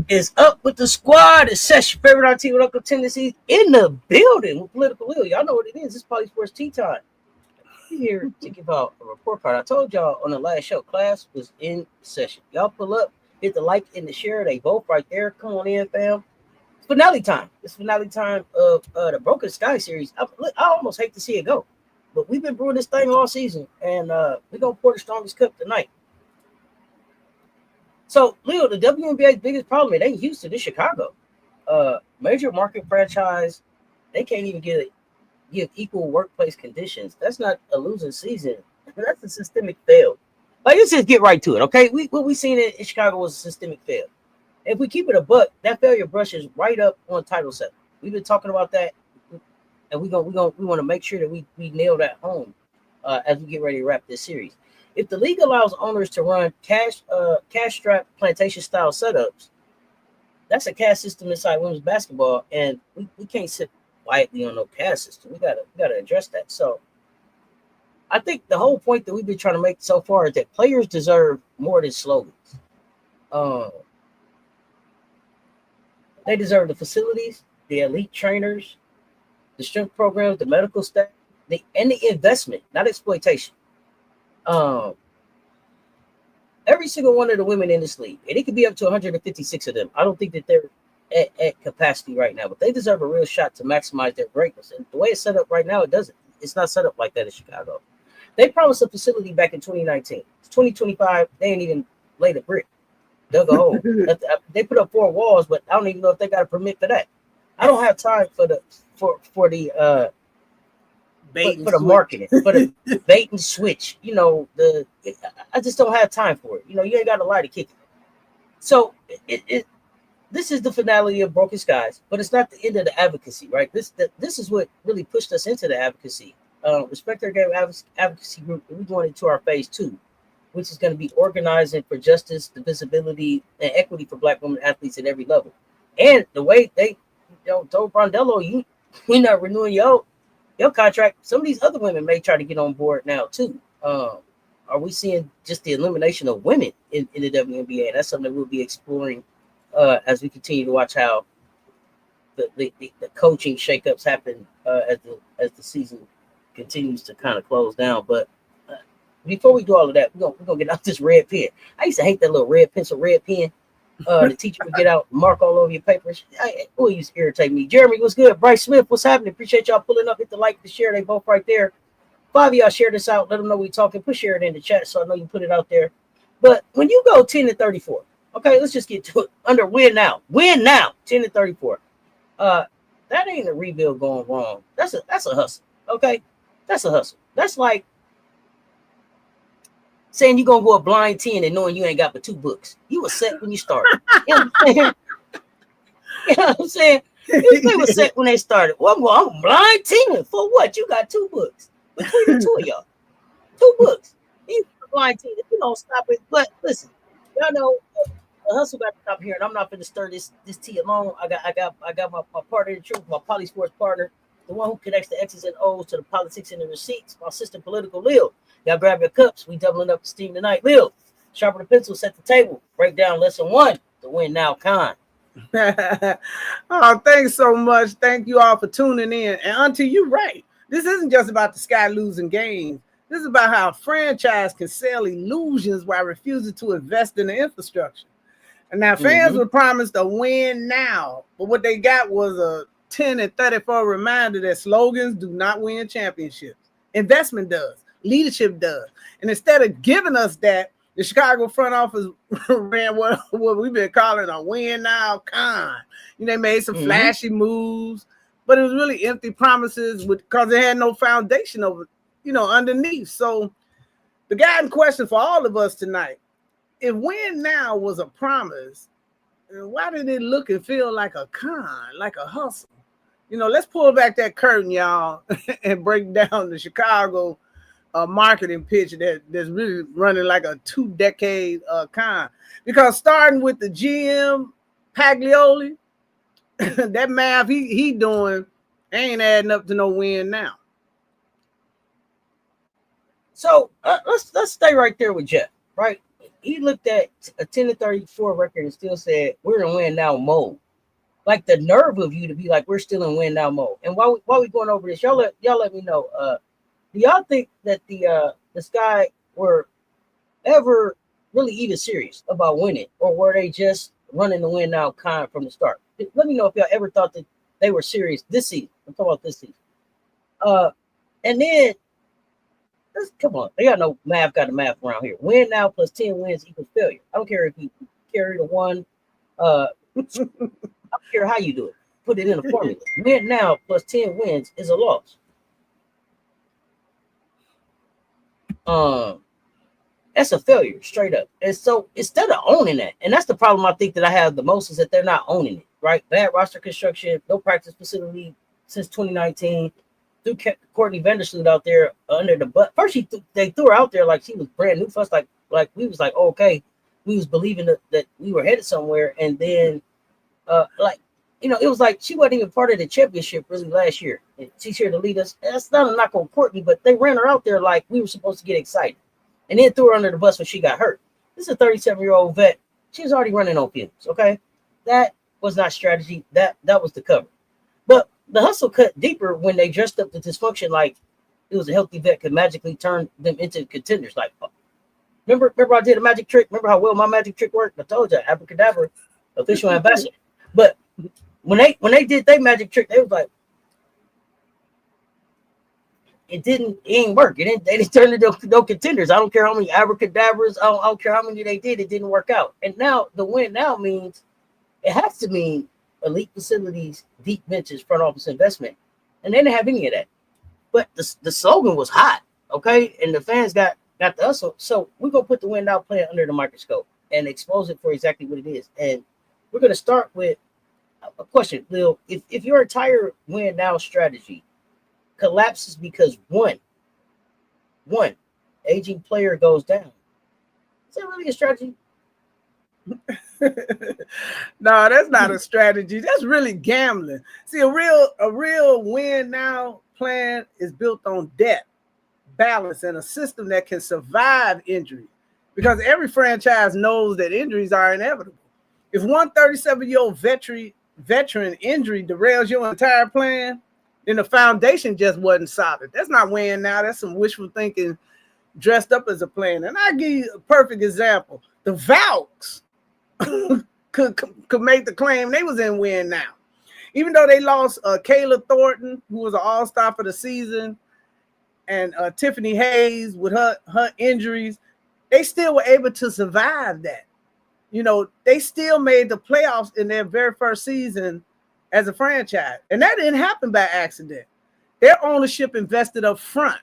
is up with the squad? It's Cess, your favorite auntie with Uncle Tendencies in the building with Political Will. Y'all know what it is. It's Poly Sports Tea Time. We're here to give out a report card. I told y'all on the last show, class was in session. Y'all pull up, hit the like and the share. They both right there. Come on in, fam. It's finale time. It's finale time of the Broken Sky series. I almost hate to see it go, but we've been brewing this thing all season, and we're going to pour the strongest cup tonight. So, Leo, the WNBA's biggest problem, it ain't Houston, it's Chicago. Major market franchise, they can't even give equal workplace conditions. That's not a losing season. That's a systemic fail. Like, let's just get right to it, okay? What we seen in Chicago was a systemic fail. If we keep it a buck, that failure brushes right up on Title VII. We've been talking about that, and we want to make sure that we nail that home as we get ready to wrap this series. If the league allows owners to run cash-strapped plantation-style setups, that's a caste system inside women's basketball, and we can't sit quietly on no caste system. We gotta address that. So I think the whole point that we've been trying to make so far is that players deserve more than slogans. They deserve the facilities, the elite trainers, the strength programs, the medical staff, and the investment, not exploitation. Every single one of the women in this league, and it could be up to 156 of them. I don't think that they're at capacity right now, but they deserve a real shot to maximize their greatness. And the way it's set up right now, it doesn't. It's not set up like that in Chicago. They promised a facility back in 2019. It's 2025. They ain't even laid a brick, dug a hole. They put up 4 walls, but I don't even know if they got a permit for that. I don't have time for the marketing, for the bait and switch. You know, I just don't have time for it. You know, you ain't got a lie to kick it. So this is the finale of Broken Skies, but it's not the end of the advocacy, right? This is what really pushed us into the advocacy. Respect Our Game advocacy group. We're going into our phase 2, which is going to be organizing for justice, the visibility, and equity for Black women athletes at every level. And the way they told Brondello, we're not renewing your contract. Some of these other women may try to get on board now too. Are we seeing just the elimination of women in the WNBA? And that's something that we'll be exploring as we continue to watch how the coaching shakeups happen as the season continues to kind of close down. But before we do all of that, we're gonna get out this red pen. I used to hate that little red pencil, red pen. The teacher would get out, mark all over your papers. It used to irritate me. Jeremy, what's good? Bryce Smith, what's happening? Appreciate y'all pulling up. Hit the like, the share. They both right there. 5 of y'all share this out. Let them know we talking. Put share it in the chat so I know you put it out there. But when you go 10-34, okay, let's just get to it. Under win now, 10-34. That ain't a rebuild going wrong. That's a hustle. Okay, that's a hustle. That's like saying you're gonna go a blind 10 and knowing you ain't got but 2 books. You were set when you started. You know what I'm saying? They were set when they started. Well, I'm blind 10 for what? You got 2 books between the 2 of y'all. 2 books. You blind 10 if you don't stop it. But listen, y'all know the hustle got to stop here, and I'm not gonna stir this tea alone. I got my partner in the truth, my Poly Sports partner, the one who connects the X's and O's to the politics and the receipts, my sister Political Lil. Y'all grab your cups. We doubling up the steam tonight. Lil, sharpen the pencil, set the table. Break down lesson 1, the win now con. Oh, thanks so much. Thank you all for tuning in. And Auntie, you're right. This isn't just about the Sky losing games. This is about how a franchise can sell illusions while refusing to invest in the infrastructure. And now fans were promised a win now, but what they got was a 10-34 reminder that slogans do not win championships. Investment does. Leadership does. And instead of giving us that, the Chicago front office ran what we've been calling a win now con. You know, they made some flashy moves, but it was really empty promises because they had no foundation over, underneath. So the guiding question for all of us tonight, if win now was a promise, why did it look and feel like a con, like a hustle? Let's pull back that curtain, y'all, and break down the Chicago marketing pitch that's really running like a 2-decade con. Because starting with the GM Paglioli, that math he doing ain't adding up to no win now. So let's stay right there with Jeff. Right, he looked at a 10-34 record and still said, we're in win now mode. Like the nerve of you to be like, we're still in win now mode. And while we going over this, y'all let me know. Do y'all think that the Sky were ever really even serious about winning, or were they just running the win now kind from the start? Let me know if y'all ever thought that they were serious this season. I'm talking about this season. And then come on, they got no math, got the math around here. Win now plus 10 wins equals failure. I don't care if you carry the one. I don't care how you do it. Put it in a formula. Win now plus 10 wins is a loss. That's a failure, straight up. And so instead of owning that, and that's the problem I think that I have the most, is that they're not owning it, right? Bad roster construction, no practice facility since 2019. Threw Courtney Vandersloot out there under the butt. First, they threw her out there like she was brand new for us, like we was like, oh, okay, we was believing that we were headed somewhere, and then it was like she wasn't even part of the championship really last year. And she's here to lead us. That's not a knock on Courtney, but they ran her out there like we were supposed to get excited, and then threw her under the bus when she got hurt. This is a 37-year-old vet. She was already running on fumes. Okay, that was not strategy. That was the cover. But the hustle cut deeper when they dressed up the dysfunction like it was a healthy vet could magically turn them into contenders. Like, remember I did a magic trick? Remember how well my magic trick worked? I told you, abracadabra, official ambassador. But when they did their magic trick, they was like, it ain't work. They didn't turn into no contenders. I don't care how many abracadabras, I don't care how many they did, it didn't work out. And now the win now means it has to mean elite facilities, deep benches, front office investment. And they didn't have any of that. But the slogan was hot, okay? And the fans got the hustle. So we're gonna put the win now plan under the microscope and expose it for exactly what it is. And we're gonna start with a question, Lil. If your entire win now strategy collapses because one aging player goes down, is that really a strategy? No, that's not a strategy. That's really gambling. See, a real win now plan is built on depth, balance, and a system that can survive injury. Because every franchise knows that injuries are inevitable. If one 37-year-old veteran injury derails your entire plan, then the foundation just wasn't solid. That's not win now. That's some wishful thinking dressed up as a plan. And I'll give you a perfect example. The Valks could make the claim they was in win now. Even though they lost Kayla Thornton, who was an all-star for the season, and Tiffany Hayes with her injuries, they still were able to survive that. You know, they still made the playoffs in their very first season as a franchise. And that didn't happen by accident. Their ownership invested up front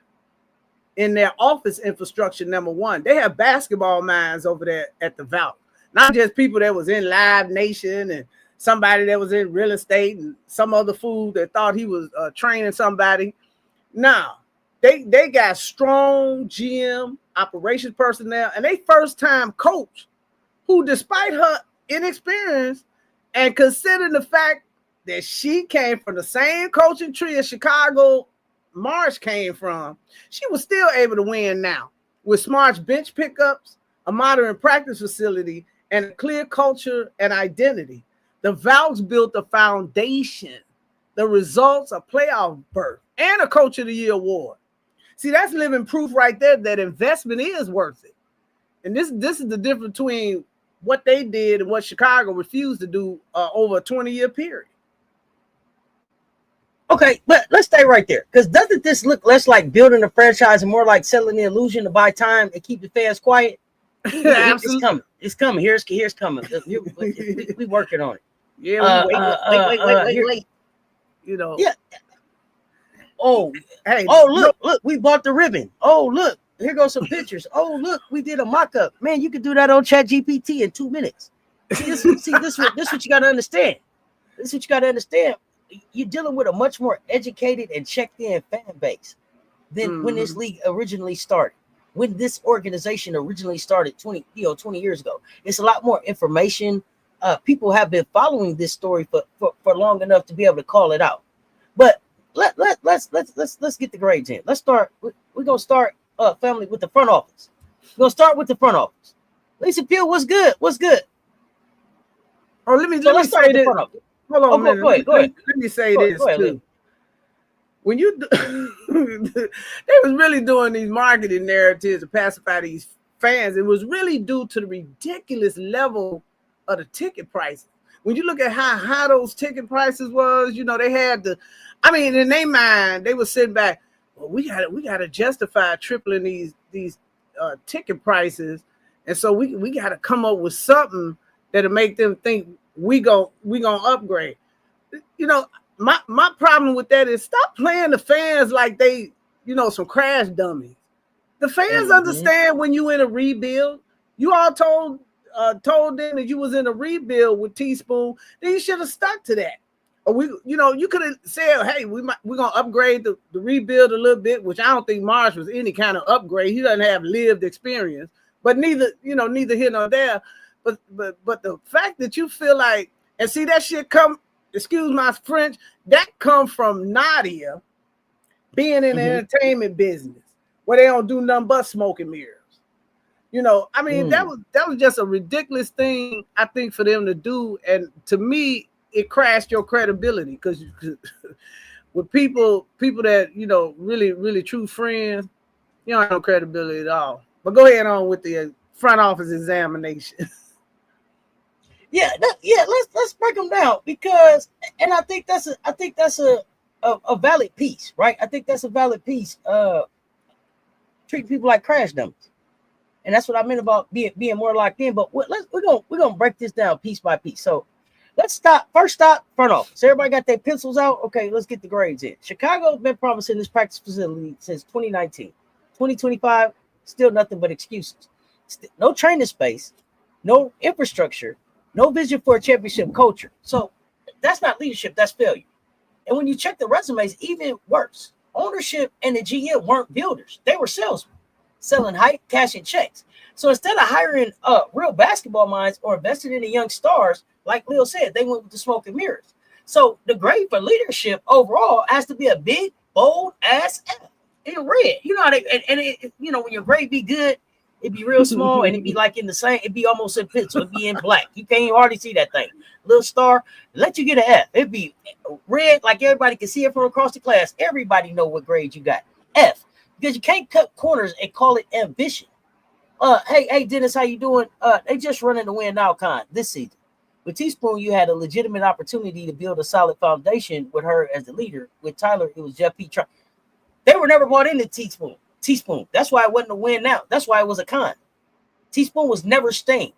in their office infrastructure, number one. They have basketball minds over there at the Valk. Not just people that was in Live Nation and somebody that was in real estate and some other fool that thought he was training somebody. No, they got strong GM, operations personnel, and they first-time coach who, despite her inexperience and considering the fact that she came from the same coaching tree as Chicago Marsh came from, she was still able to win now with smart bench pickups, a modern practice facility, and a clear culture and identity. The Valks built a foundation, the results of playoff berth, and a Coach of the Year award. See, that's living proof right there that investment is worth it. And this is the difference between what they did and what Chicago refused to do over a 20-year period. Okay, but let's stay right there, because doesn't this look less like building a franchise and more like selling the illusion to buy time and keep the fans quiet? It's coming. Here's coming. We working on it. Yeah, wait. You know. Yeah. Oh, hey. Oh, look. We bought the ribbon. Oh, look. Here goes some pictures. Oh, look. We did a mock-up. Man, you could do that on ChatGPT in 2 minutes. This what you got to understand. This is what you got to understand. You're dealing with a much more educated and checked-in fan base than when this league originally started. When this organization originally started 20 years ago. It's a lot more information. People have been following this story for long enough to be able to call it out. But let's get the grades in. Let's start. We're gonna start family with the front office. We're gonna start with the front office. Lisa Pugh, what's good? What's good? Oh, let me say this. Hold on a minute. Go ahead. Let me say this too. When you they was really doing these marketing narratives to pacify these fans, it was really due to the ridiculous level of the ticket prices. When you look at how high those ticket prices was, you know, they had to, I mean, in their mind, they were sitting back, well, we gotta justify tripling these ticket prices. And so we gotta come up with something that'll make them think we gonna upgrade. You know, my problem with that is stop playing the fans like they, you know, some crash dummies. The fans understand when you in a rebuild. You all told them that you was in a rebuild with Teaspoon, then you should have stuck to that. Or you could have said, hey, we're gonna upgrade the rebuild a little bit, which I don't think Marsh was any kind of upgrade. He doesn't have lived experience, but neither here nor there. But the fact that you feel like, and see that shit come, excuse my French, that come from Nadia being in the entertainment business where they don't do nothing but smoke and mirrors. You know, I mean, that was just a ridiculous thing, I think, for them to do. And to me, it crashed your credibility because with people that, you know, really, really true friends, you don't have no credibility at all. But go ahead on with the front office examination. Let's break them down because, and I think that's a valid piece, right? I think that's a valid piece. Treat people like crash dummies. And that's what I meant about being more locked in. But we're gonna break this down piece by piece. So let's stop. First stop, front office. Everybody got their pencils out. Okay, let's get the grades in. Chicago's been promising this practice facility since 2019. 2025, still nothing but excuses. No training space, no infrastructure, no vision for a championship culture. So that's not leadership, that's failure. And when you check the resumes, even worse. Ownership and the GM weren't builders. They were salesmen. Selling hype, cashing checks. So instead of hiring real basketball minds or investing in the young stars, like Lil said, they went with the smoke and mirrors. So the grade for leadership overall has to be a big, bold ass F in red. You know how you know, when your grade be good, it'd be real small and it'd be like in the same, it'd be almost in pencil, it'd be in black. You can't even hardly see that thing. Little star, let you get an F. It'd be red, like everybody can see it from across the class. Everybody know what grade you got. F. Because you can't cut corners and call it ambition. Hey, Dennis, how you doing? They just running the win now con this season. With Teaspoon, you had a legitimate opportunity to build a solid foundation with her as the leader. With Tyler, it was Jeff P. They were never bought into Teaspoon. That's why it wasn't a win now. That's why it was a con. Teaspoon was never staying.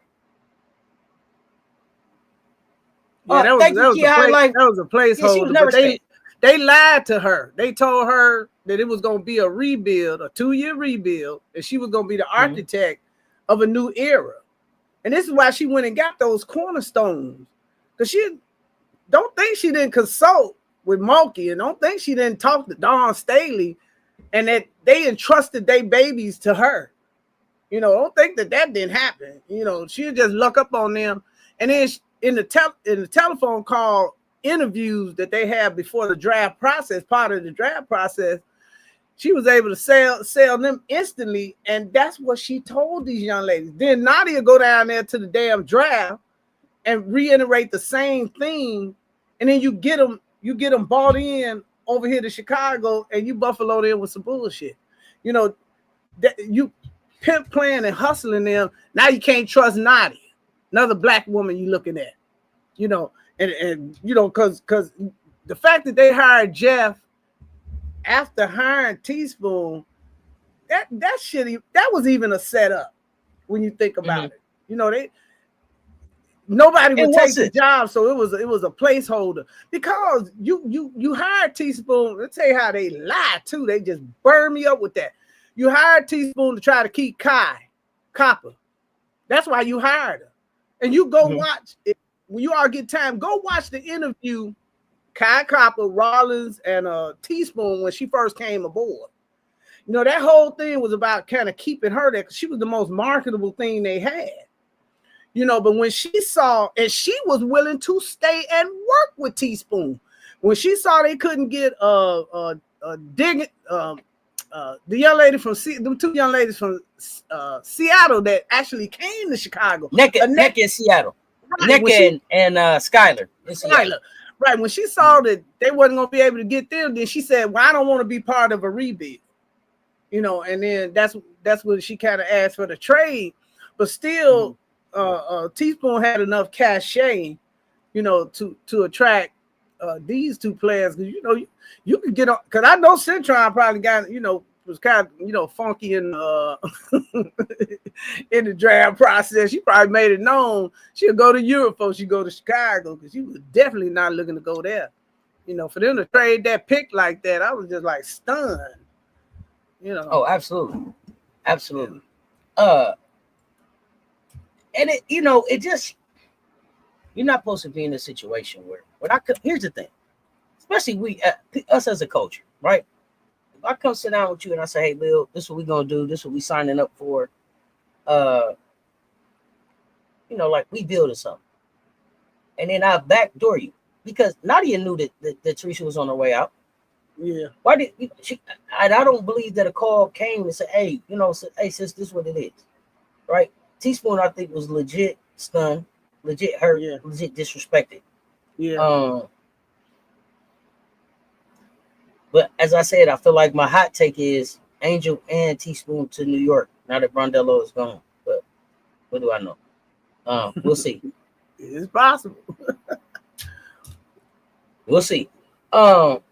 Yeah, that was a placeholder. They lied to her. They told her that it was going to be a rebuild, a 2-year rebuild, and she was going to be the architect of a new era. And this is why she went and got those cornerstones. Because she don't think she didn't consult with Mulkey, and don't think she didn't talk to Dawn Staley, and that they entrusted their babies to her. You know, don't think that didn't happen. You know, she'll just luck up on them. And then in the telephone call interviews that they have before the draft process, part of the draft process, she was able to sell them instantly, and that's what she told these young ladies. Then Nadia go down there to the damn draft and reiterate the same thing, and then you get them bought in over here to Chicago, and you buffalo them with some bullshit. You know, that you pimp playing and hustling them. Now you can't trust Nadia, another black woman you looking at. You know, and you know, because the fact that they hired Jeff after hiring Teaspoon, that was even a setup when you think about it. You know, nobody would take the job, so it was a placeholder. Because you hired Teaspoon. Let's tell you how they lie too. They just burn me up with that. You hired Teaspoon to try to keep Kai Copper. That's why you hired her. And you go watch it. When you all get time, go watch the interview, Kai Copper, Rollins, and Teaspoon when she first came aboard. You know, that whole thing was about kind of keeping her there because she was the most marketable thing they had. You know, but when she saw, and she was willing to stay and work with Teaspoon. When she saw they couldn't get the young lady from the two young ladies from Seattle that actually came to Chicago. Nneka in Seattle. Right, Nneka and Skylar in Seattle. Right. When she saw that they wasn't gonna be able to get them, then she said, "Well, I don't want to be part of a rebuild." You know, and then that's when she kind of asked for the trade, but still, Teaspoon had enough cachet, you know, to attract these two players. Because you could get on. Because I know Centron probably got, was kind of, funky in in the draft process. She probably made it known she'll go to Europe before she go to Chicago, because she was definitely not looking to go there. For them to trade that pick like that, I was just like stunned. Oh, absolutely. And it, it just, you're not supposed to be in a situation where here's the thing, especially us as a culture, right? If I come sit down with you and I say, hey, Lil, this is what we're going to do. This is what we signing up for. Like we building something. And then I backdoor you because Nadia knew that Teresa was on her way out. Yeah. Why did she? I don't believe that a call came and said, hey, hey, sis, this is what it is. Right? Teaspoon, I think, was legit stunned, legit hurt, legit disrespected. Yeah. But as I said, I feel like my hot take is Angel and Teaspoon to New York now that Brondello is gone. But what do I know? We'll see. It's possible. We'll see. But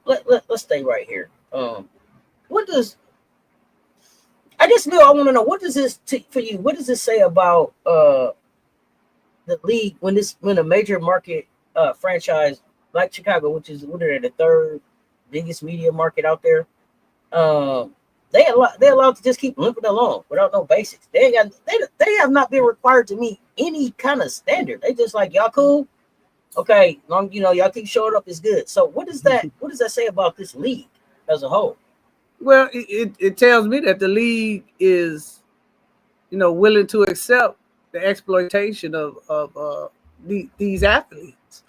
let's stay right here. I guess, Bill, I want to know, what does this for you? What does this say about the league when a major market franchise like Chicago, which is the third biggest media market out there, they allowed to just keep limping along without no basics. They have not been required to meet any kind of standard. They just like, y'all cool, okay, long y'all keep showing up is good. So what does that say about this league as a whole? Well, it tells me that the league is, willing to accept the exploitation of these athletes,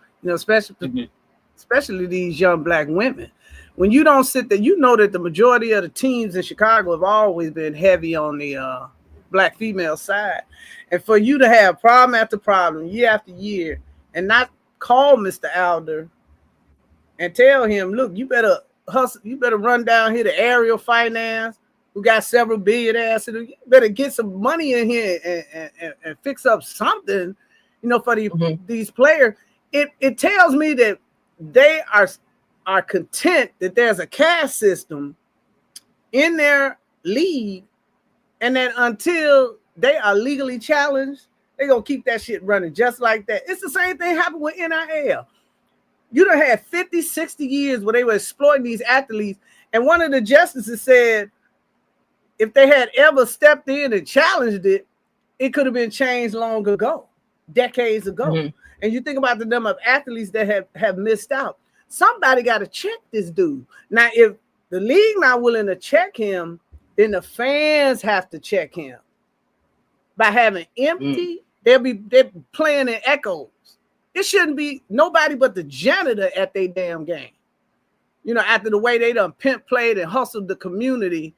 especially these young black women. When you don't sit there, that the majority of the teams in Chicago have always been heavy on the black female side. And for you to have problem after problem, year after year, and not call Mr. Alder and tell him, look, you better hustle, you better run down here to Aerial Finance, who got several billionaires. You better get some money in here and fix up something, for these players. It tells me that they are content that there's a caste system in their league, and that until they are legally challenged, they're gonna keep that shit running just like that. It's the same thing happened with NIL. You done had 50, 60 years where they were exploiting these athletes. And one of the justices said, if they had ever stepped in and challenged it, it could have been changed long ago, decades ago. Mm-hmm. And you think about the number of athletes that have missed out. Somebody got to check this dude. Now, if the league not willing to check him, then the fans have to check him. By having empty, they're playing in echoes. It shouldn't be nobody but the janitor at their damn game. After the way they done pimp played and hustled the community,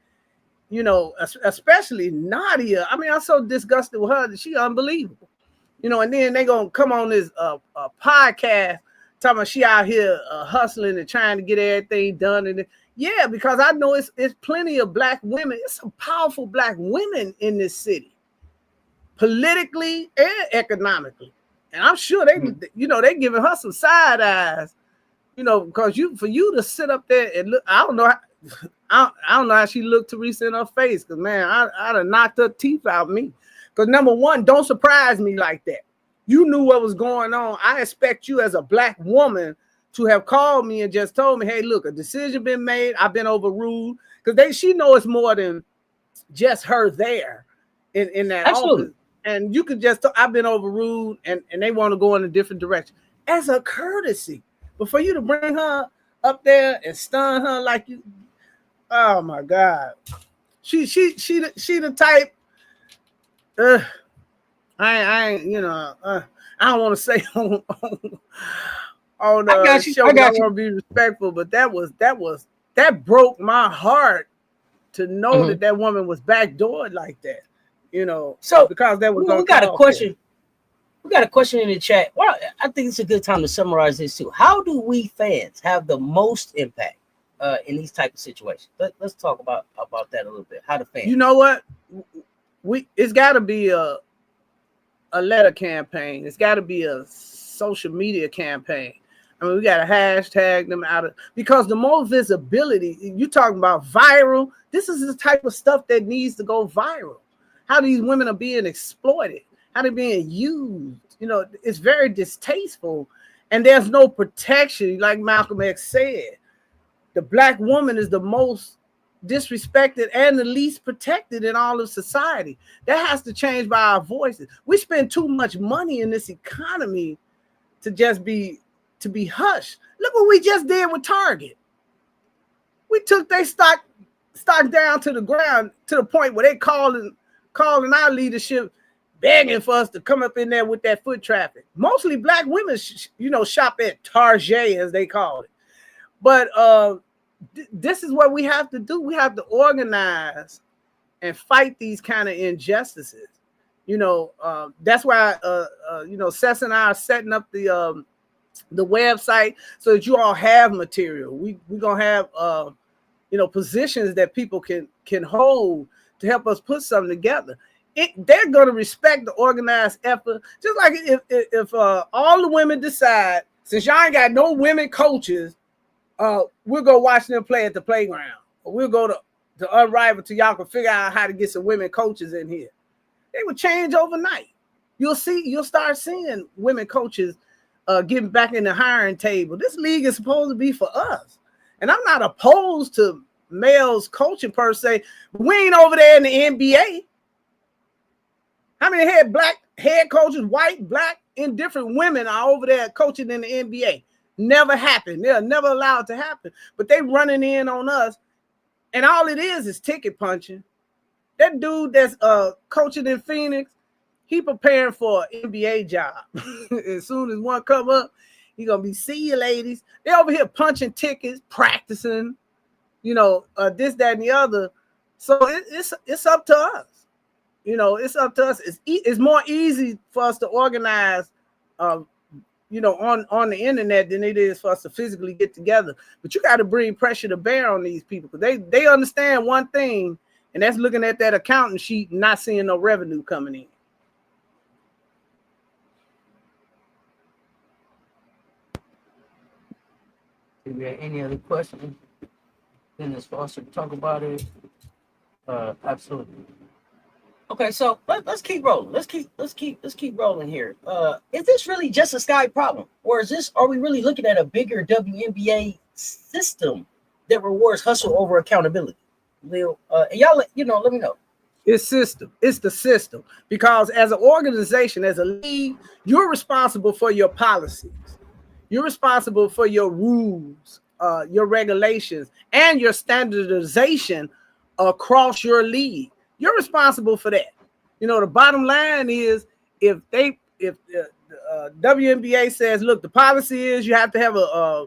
especially Nadia. I mean, I'm so disgusted with her that she's unbelievable. And then they gonna come on this podcast talking about she out here hustling and trying to get everything done. And yeah, because I know it's plenty of black women. It's some powerful black women in this city, politically and economically. And I'm sure they giving her some side eyes, because for you to sit up there and look, I don't know how she looked Teresa in her face, because man, I'd have knocked her teeth out me. Because number one, don't surprise me like that. You knew what was going on. I expect you as a black woman to have called me and just told me, hey, look, a decision been made. I've been overruled. Because she knows it's more than just her there in that Absolutely. office. And you could just, I've been overruled, and they want to go in a different direction as a courtesy. But for you to bring her up there and stun her like you, oh my God, she the type. I ain't, I don't want to say on the show. I want to be respectful, but that was that broke my heart to know that woman was backdoored like that, you know. So because that was we got a question. We got a question in the chat. Well, I think it's a good time to summarize this too. How do we fans have the most impact in these type of situations? Let's talk about that a little bit. How the fans? You know what? It's got to be a letter campaign. It's got to be a social media campaign. I mean, we got to hashtag them out of, because the more visibility, you talking about viral, this is the type of stuff that needs to go viral. How these women are being exploited, how they're being used. You know, it's very distasteful, and there's no protection. Like Malcolm X said, the Black woman is the most disrespected and the least protected in all of society. That has to change by our voices. We spend too much money in this economy to just be hushed. Look what we just did with Target. We took their stock down to the ground, to the point where they calling our leadership, begging for us to come up in there with that foot traffic. Mostly Black women, shop at Target, as they call it. But this is what we have to do. We have to organize and fight these kind of injustices. That's why Cess and I are setting up the website so that you all have material. We're gonna have positions that people can hold to help us put something together. They're gonna respect the organized effort. Just like if all the women decide, since y'all ain't got no women coaches, we'll go watch them play at the playground, or we'll go to Unrivaled till y'all can figure out how to get some women coaches in here. They would change overnight. You'll start seeing women coaches getting back in the hiring table. This league is supposed to be for us. And I'm not opposed to males coaching per se. We ain't over there in the NBA. How many Black head coaches, white, Black, indifferent women are over there coaching in the NBA? Never happened. They're never allowed to happen. But they running in on us. And all it is ticket punching. That dude that's coaching in Phoenix, he preparing for an NBA job. As soon as one come up, he gonna be, see you ladies. They over here punching tickets, practicing, this, that, and the other. So it's up to us. It's up to us. It's more easy for us to organize, on the internet than it is for us to physically get together. But you got to bring pressure to bear on these people, because they understand one thing, and that's looking at that accounting sheet and not seeing no revenue coming in. If you have any other questions, then as far as to talk about it, absolutely. Okay, so let's keep rolling. Let's keep rolling here. Is this really just a Sky problem, or are we really looking at a bigger WNBA system that rewards hustle over accountability? Lil, and y'all, let me know. It's system. It's the system, because as an organization, as a league, you're responsible for your policies. You're responsible for your rules, your regulations, and your standardization across your league. You're responsible for that. The bottom line is, if WNBA says, look, the policy is you have to have a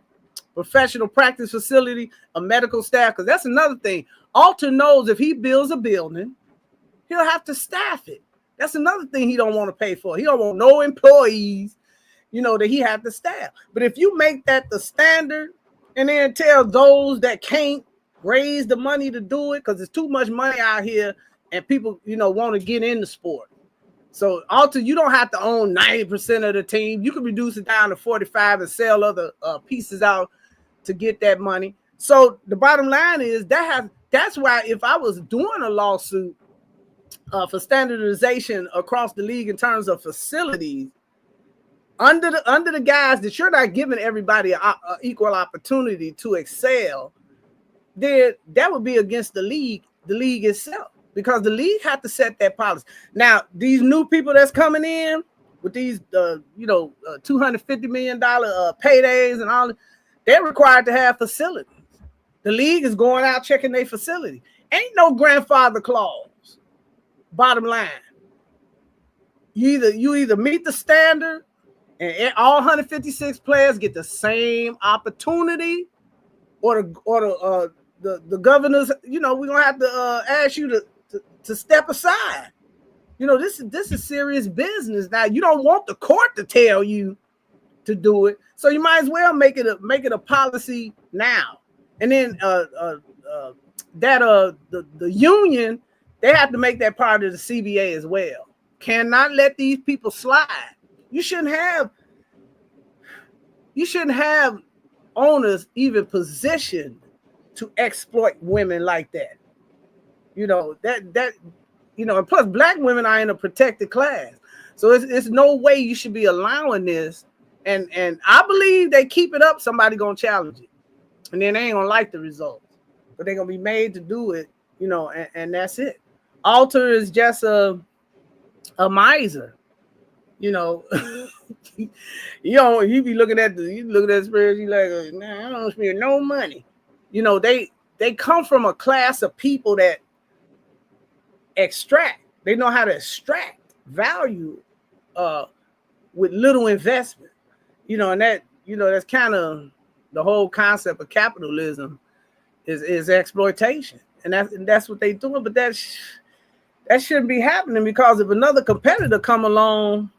professional practice facility, a medical staff, because that's another thing. Alter knows if he builds a building, he'll have to staff it. That's another thing he don't want to pay for. He don't want no employees, that he have to staff. But if you make that the standard, and then tell those that can't raise the money to do it, because there's too much money out here, and people, want to get in the sport. So Alter, you don't have to own 90% of the team. You can reduce it down to 45 and sell other pieces out to get that money. So the bottom line is that's why if I was doing a lawsuit for standardization across the league in terms of facilities, under the guise that you're not giving everybody an equal opportunity to excel, then that would be against the league itself, because the league had to set that policy. Now, these new people that's coming in with these, $250 million paydays and all, they're required to have facilities. The league is going out checking their facility. Ain't no grandfather clause. Bottom line, you either meet the standard and all 156 players get the same opportunity, or the governors, we're gonna have to ask you to step aside. This is serious business. Now, you don't want the court to tell you to do it, so you might as well make it a policy now. And then the union, they have to make that part of the CBA as well. Cannot let these people slide. You shouldn't have owners even positioned to exploit women like that. And plus black women are in a protected class. So it's no way you should be allowing this. And I believe they keep it up, somebody gonna challenge it. And then they ain't gonna like the results. But they're gonna be made to do it, and that's it. Alter is just a miser. You be looking at the spreads, you like, nah, I don't spend no money. They come from a class of people that extract. They know how to extract value with little investment. And that's kind of the whole concept of capitalism is exploitation. And that's what they doing. But that shouldn't be happening, because if another competitor come along,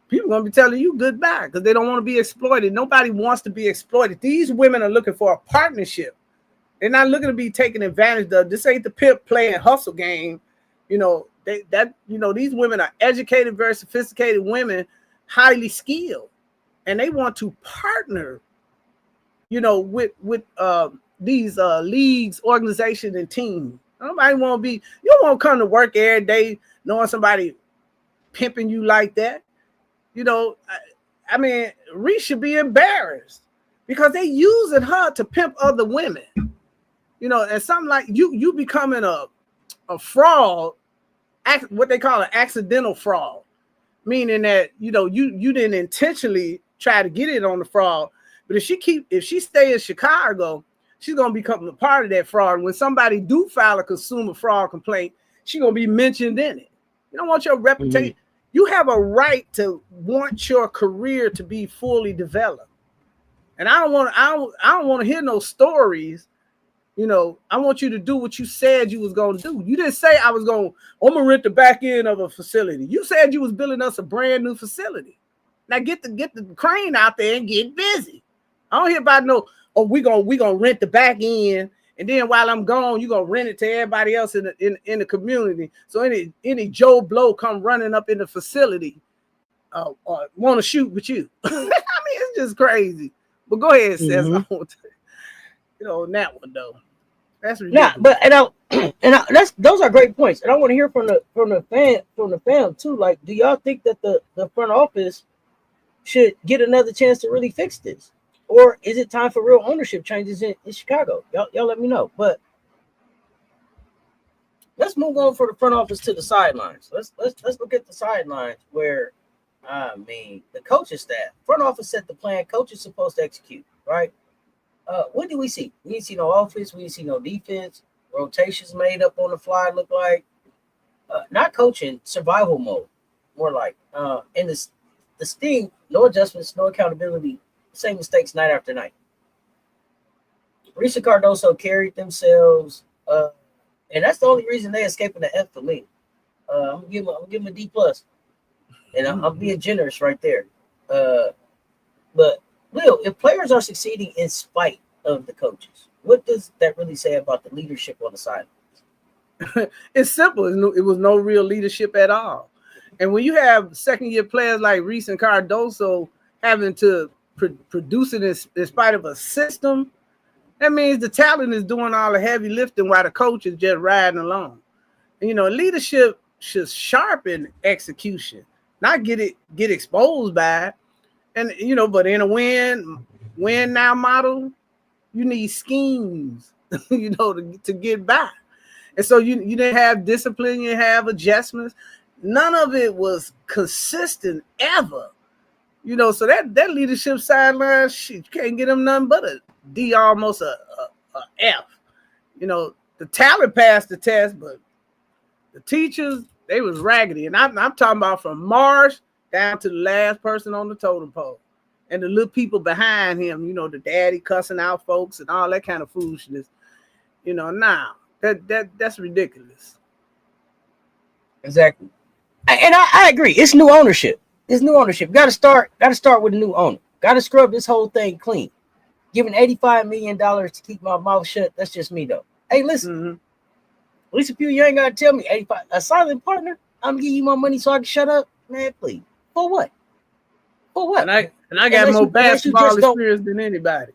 people are going to be telling you goodbye because they don't want to be exploited. Nobody wants to be exploited. These women are looking for a partnership. They're not looking to be taken advantage of. This ain't the pimp play and hustle game. These women are educated, very sophisticated women, highly skilled, and they want to partner, with these leagues, organizations, and teams. Nobody want to be. You don't want to come to work every day knowing somebody pimping you like that. Reese should be embarrassed because they using her to pimp other women. And something like you becoming a fraud, what they call an accidental fraud, meaning that you didn't intentionally try to get it on the fraud, but if she stay in Chicago, she's gonna become a part of that fraud. And when somebody do file a consumer fraud complaint, she's gonna be mentioned in it. You don't want your reputation. Mm-hmm. You have a right to want your career to be fully developed. And I don't want to hear no stories. I want you to do what you said you was going to do. You didn't say I'm going to rent the back end of a facility. You said you was building us a brand new facility. Now get the crane out there and get busy. I don't hear about we gonna rent the back end, and then while I'm gone, you gonna rent it to everybody else in the community. So any Joe Blow come running up in the facility, want to shoot with you. I mean, it's just crazy. But go ahead, Cess. Mm-hmm. I want to, on that one though. That's ridiculous. Nah, but those are great points, and I want to hear from the fan too. Like, do y'all think that the front office should get another chance to really fix this? Or is it time for real ownership changes in Chicago? Y'all let me know. But let's move on for the front office to the sidelines. Let's look at the sidelines where, the coaching staff, front office set the plan, coach is supposed to execute, right? What do we see? We didn't see no offense. We didn't see no defense. Rotations made up on the fly, look like. Not coaching, survival mode, more like. And the Sting, no adjustments, no accountability, same mistakes night after night. Reese and Cardoso carried themselves, and that's the only reason they escaping the F for me. I'm gonna give them a D+, and I'm being generous right there. But Will, if players are succeeding in spite of the coaches, what does that really say about the leadership on the sidelines? It's simple. It was no real leadership at all. And when you have second-year players like Reese and Cardoso having to produce it in spite of a system, that means the talent is doing all the heavy lifting while the coach is just riding along. And, leadership should sharpen execution, not get exposed by it. And, but in a win now model, you need schemes, to get by. And so you didn't have discipline, you didn't have adjustments. None of it was consistent ever. So that leadership sideline, you can't get them nothing but a D, almost a F. The talent passed the test, but the teachers, they was raggedy. And I'm talking about from Marsh down to the last person on the totem pole. and the little people behind him, you know, the daddy cussing out folks and all that kind of foolishness. You know, now that's ridiculous. Exactly. And I agree. It's new ownership. It's new ownership. Got to start with a new owner. Got to scrub this whole thing clean. Giving $85 million to keep my mouth shut. That's just me though. Hey, listen. At least if you ain't gotta tell me 85. A silent partner. I'm gonna give you my money so I can shut up, man. Please. For what? For what? And I got more basketball experience than anybody.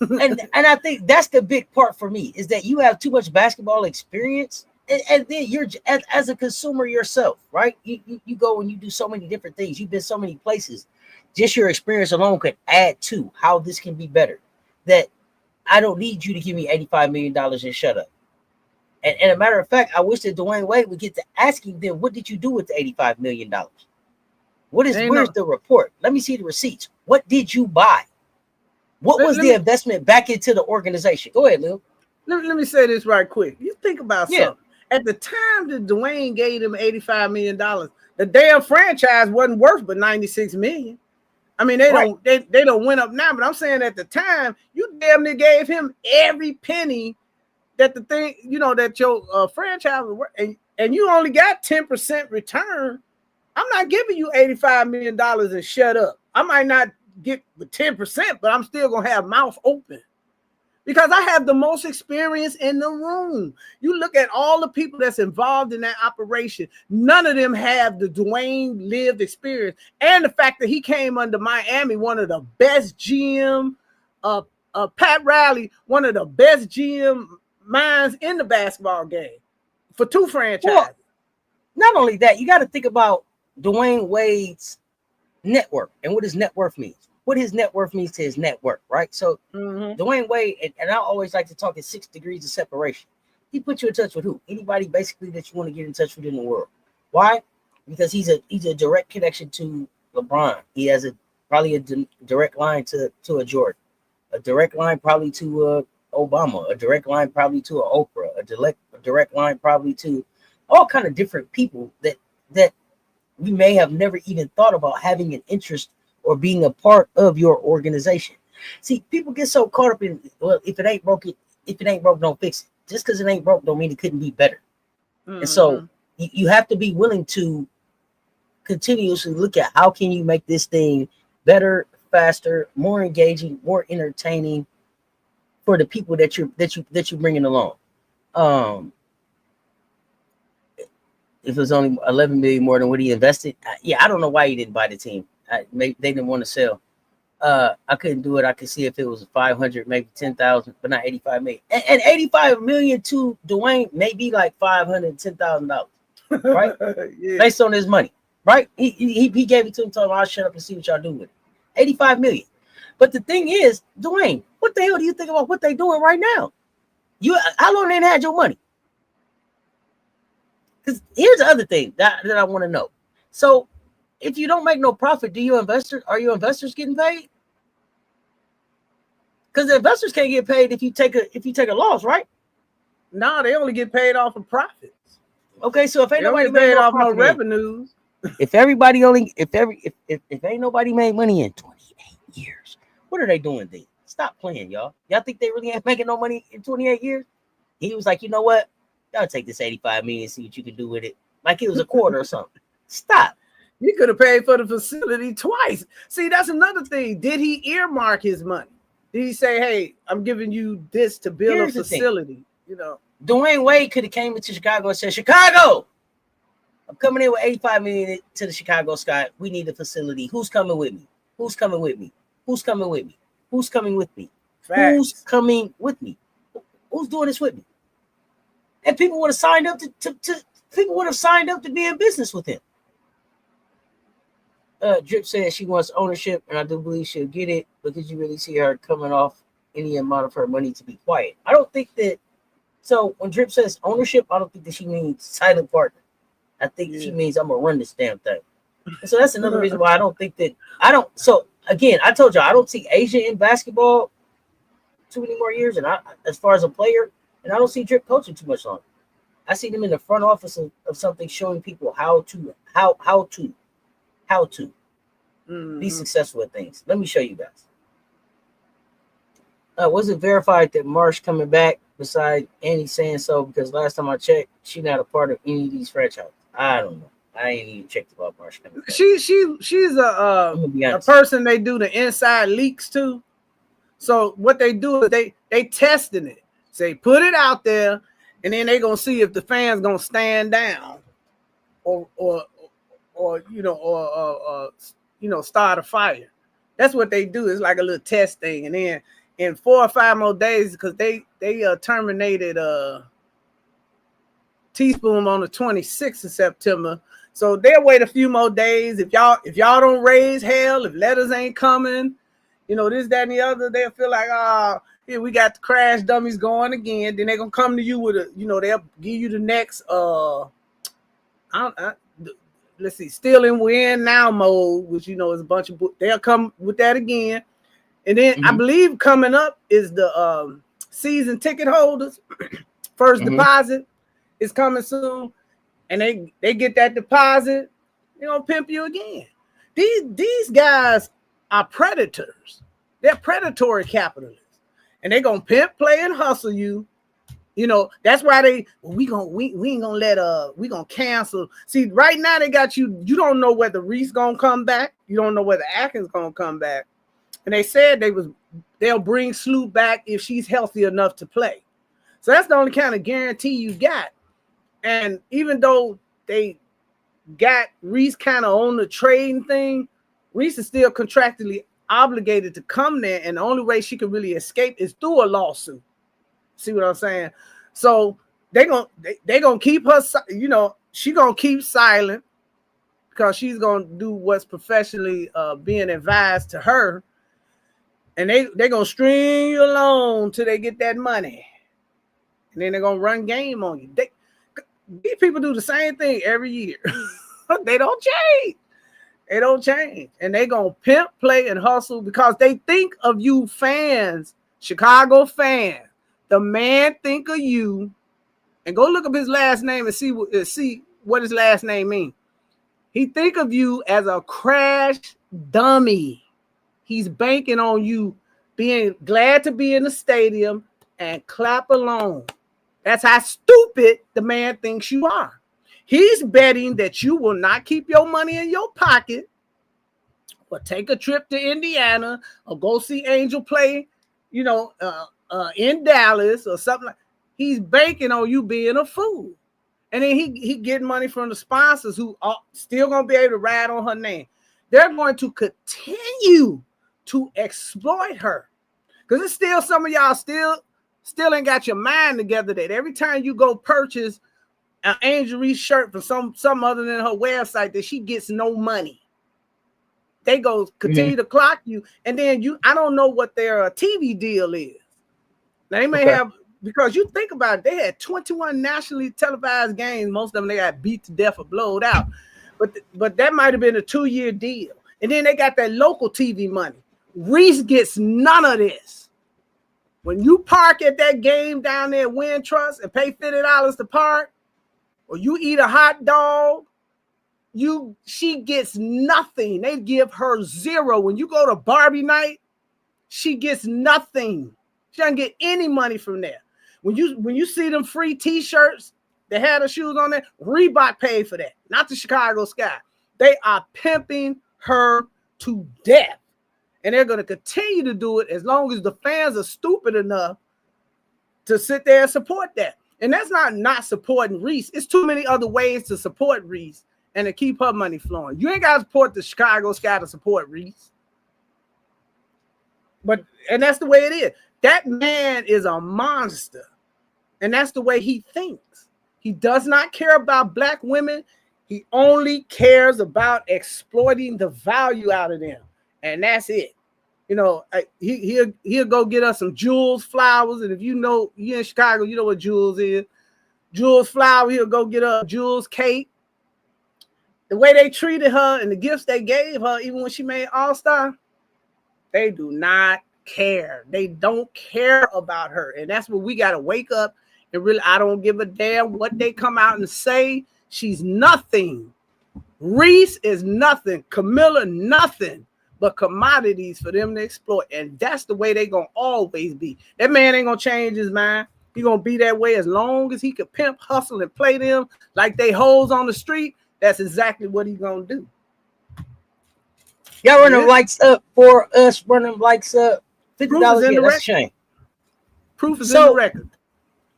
and I think that's the big part for me is that you have too much basketball experience, and then you're as a consumer yourself, right? You go and you do so many different things. You've been so many places. Just your experience alone could add to how this can be better. That I don't need you to give me $85 million and shut up. And a matter of fact, I wish that Dwayne Wade would get to asking them, what did you do with the $85 million? Where's the report? Let me see the receipts. What did you buy? What was the investment back into the organization? Go ahead, Lil. Let me say this right quick. You think about something. At the time that Dwayne gave him $85 million, the damn franchise wasn't worth but $96 million. I mean, they don't went up now, but I'm saying at the time, you damn near gave him every penny that the thing, you know, that your franchise was worth, and you only got 10% return. I'm not giving you $85 million and shut up. I might not get the 10%, but I'm still gonna have mouth open because I have the most experience in the room. You look at all the people that's involved in that operation, none of them have the Dwayne lived experience, and the fact that he came under Miami, one of the best GM, Pat Riley, one of the best GM minds in the basketball game for two franchises. Well, not only that, you got to think about Dwayne Wade's net worth and what his net worth means. What his net worth means to his net worth, right? So Dwayne Wade, and I always like to talk in 6 degrees of separation. He put you in touch with who? Anybody basically that you want to get in touch with in the world. Why? Because he's a direct connection to LeBron. He has probably a direct line to a Jordan, a direct line probably to Obama, a direct line probably to an Oprah, a direct line probably to all kind of different people that we may have never even thought about having an interest or being a part of your organization. See, people get so caught up in, well, if it ain't broke, don't fix it. Just because it ain't broke don't mean it couldn't be better. And so you have to be willing to continuously look at how can you make this thing better, faster, more engaging, more entertaining for the people that you're bringing along. If it was only 11 million more than what he invested, I don't know why he didn't buy the team. Maybe they didn't want to sell. I couldn't do it. I could see if it was 500, maybe 10,000, but not 85 million. And 85 million to Dwayne may be like $510,000, right? Based on his money, right? He gave it to him, told him, I'll shut up and see what y'all do with it. 85 million. But the thing is, Dwayne, what the hell do you think about what they're doing right now? How long they had your money? Because here's the other thing that I want to know. So if you don't make no profit, are your investors getting paid? Because the investors can't get paid if you take a loss, right? No, they only get paid off of profits. Okay, so if ain't nobody paid off no revenues, if ain't nobody made money in 28 years, what are they doing then? Stop playing, y'all. Y'all think they really ain't making no money in 28 years? He was like, you know what? Y'all take this 85 million and see what you can do with it. Like it was a quarter or something. Stop. You could have paid for the facility twice. See, that's another thing. Did he earmark his money? Did he say, hey, I'm giving you this to build a facility? You know, Dwayne Wade could have came into Chicago and said, Chicago, I'm coming in with 85 million to the Chicago Sky. We need a facility. Who's coming with me? Who's coming with me? Who's coming with me? Who's coming with me? Facts. Who's coming with me? Who's doing this with me? And people would have signed up to be in business with him. Drip says she wants ownership, and I do believe she'll get it. But did you really see her coming off any amount of her money to be quiet? I don't think that. So when Drip says ownership, I don't think that she means silent partner. I think she means I'm gonna run this damn thing. And so that's another reason why I don't think that So again, I told you I don't see Asia in basketball too many more years, and as far as a player, and I don't see Drip coaching too much longer. I see them in the front office of something, showing people how to. be successful at things. Let me show you guys. Was it verified that Marsh coming back? Besides Annie saying so, because last time I checked, she's not a part of any of these franchises. I don't know. I ain't even checked about Marsh coming back. She's a person they do the inside leaks to. So what they do is they testing it. Say put it out there, and then they gonna see if the fans gonna stand down, or start a fire. That's what they do. It's like a little test thing, and then in 4 or 5 more days, because they terminated Teaspoon on the 26th of September. So they'll wait a few more days. If y'all don't raise hell, if letters ain't coming, this, that, and the other, they'll feel like, here we got the crash dummies going again. Then they're gonna come to you with they'll give you the next let's see, still in win now mode, which is a bunch of they'll come with that again. And then I believe coming up is the season ticket holders. First deposit is coming soon, and they get that deposit, they're gonna pimp you again. These guys are predators. They're predatory capitalists, and they're gonna pimp, play, and hustle you. That's why we ain't gonna let we gonna cancel. See, right now they got you. You don't know whether Reese gonna come back. You don't know whether Atkins gonna come back. And they said they'll bring Sloot back if she's healthy enough to play. So that's the only kind of guarantee you got. And even though they got Reese kind of on the trading thing, Reese is still contractually obligated to come there, and the only way she can really escape is through a lawsuit. See what I'm saying? So they're gonna keep her, she gonna keep silent because she's gonna do what's professionally being advised to her. And they're going to string you along till they get that money. And then they're going to run game on you. These people do the same thing every year. They don't change. They don't change. And they're going to pimp, play, and hustle because they think of you fans, Chicago fans. The man think of you. And go look up his last name and see what his last name means. He think of you as a crash dummy. He's banking on you being glad to be in the stadium and clap along. That's how stupid the man thinks you are. He's betting that you will not keep your money in your pocket or take a trip to Indiana or go see Angel play, in Dallas or something like. He's banking on you being a fool. And then he getting money from the sponsors who are still going to be able to ride on her name. They're going to continue to exploit her, because it's still some of y'all still ain't got your mind together that every time you go purchase an Angel Reese shirt for some other than her website, that she gets no money. They go continue to clock you, and then I don't know what their TV deal is. They may have, because you think about it, they had 21 nationally televised games. Most of them they got beat to death or blowed out, but that might have been a 2-year deal, and then they got that local TV money. Reese gets none of this. When you park at that game down there at Wintrust and pay $50 to park, or you eat a hot dog, she gets nothing. They give her zero. When you go to Barbie night, she gets nothing. She doesn't get any money from there. When you see them free t-shirts that had her shoes on there, Reebok paid for that, not the Chicago Sky. They are pimping her to death. And they're going to continue to do it as long as the fans are stupid enough to sit there and support that. And that's not supporting Reese. It's too many other ways to support Reese and to keep her money flowing. You ain't got to support the Chicago Sky to support Reese. And that's the way it is. That man is a monster. And that's the way he thinks. He does not care about black women. He only cares about exploiting the value out of them. And that's it. He'll go get us some Jules flowers. And if you're in Chicago, you know what Jules is. Jules flower, he'll go get a Jules cake. The way they treated her and the gifts they gave her, even when she made All-Star, they do not care. They don't care about her. And that's what we got to wake up and really, I don't give a damn what they come out and say. She's nothing Reese is nothing. Kamilla, nothing but commodities for them to exploit. And that's the way they're going to always be. That man ain't going to change his mind. He's going to be that way as long as he can pimp, hustle, and play them like they hoes on the street. That's exactly what he's going to do. Y'all run them likes up for us. Run them likes up. $50. Yeah, that's a shame. Proof is in the record.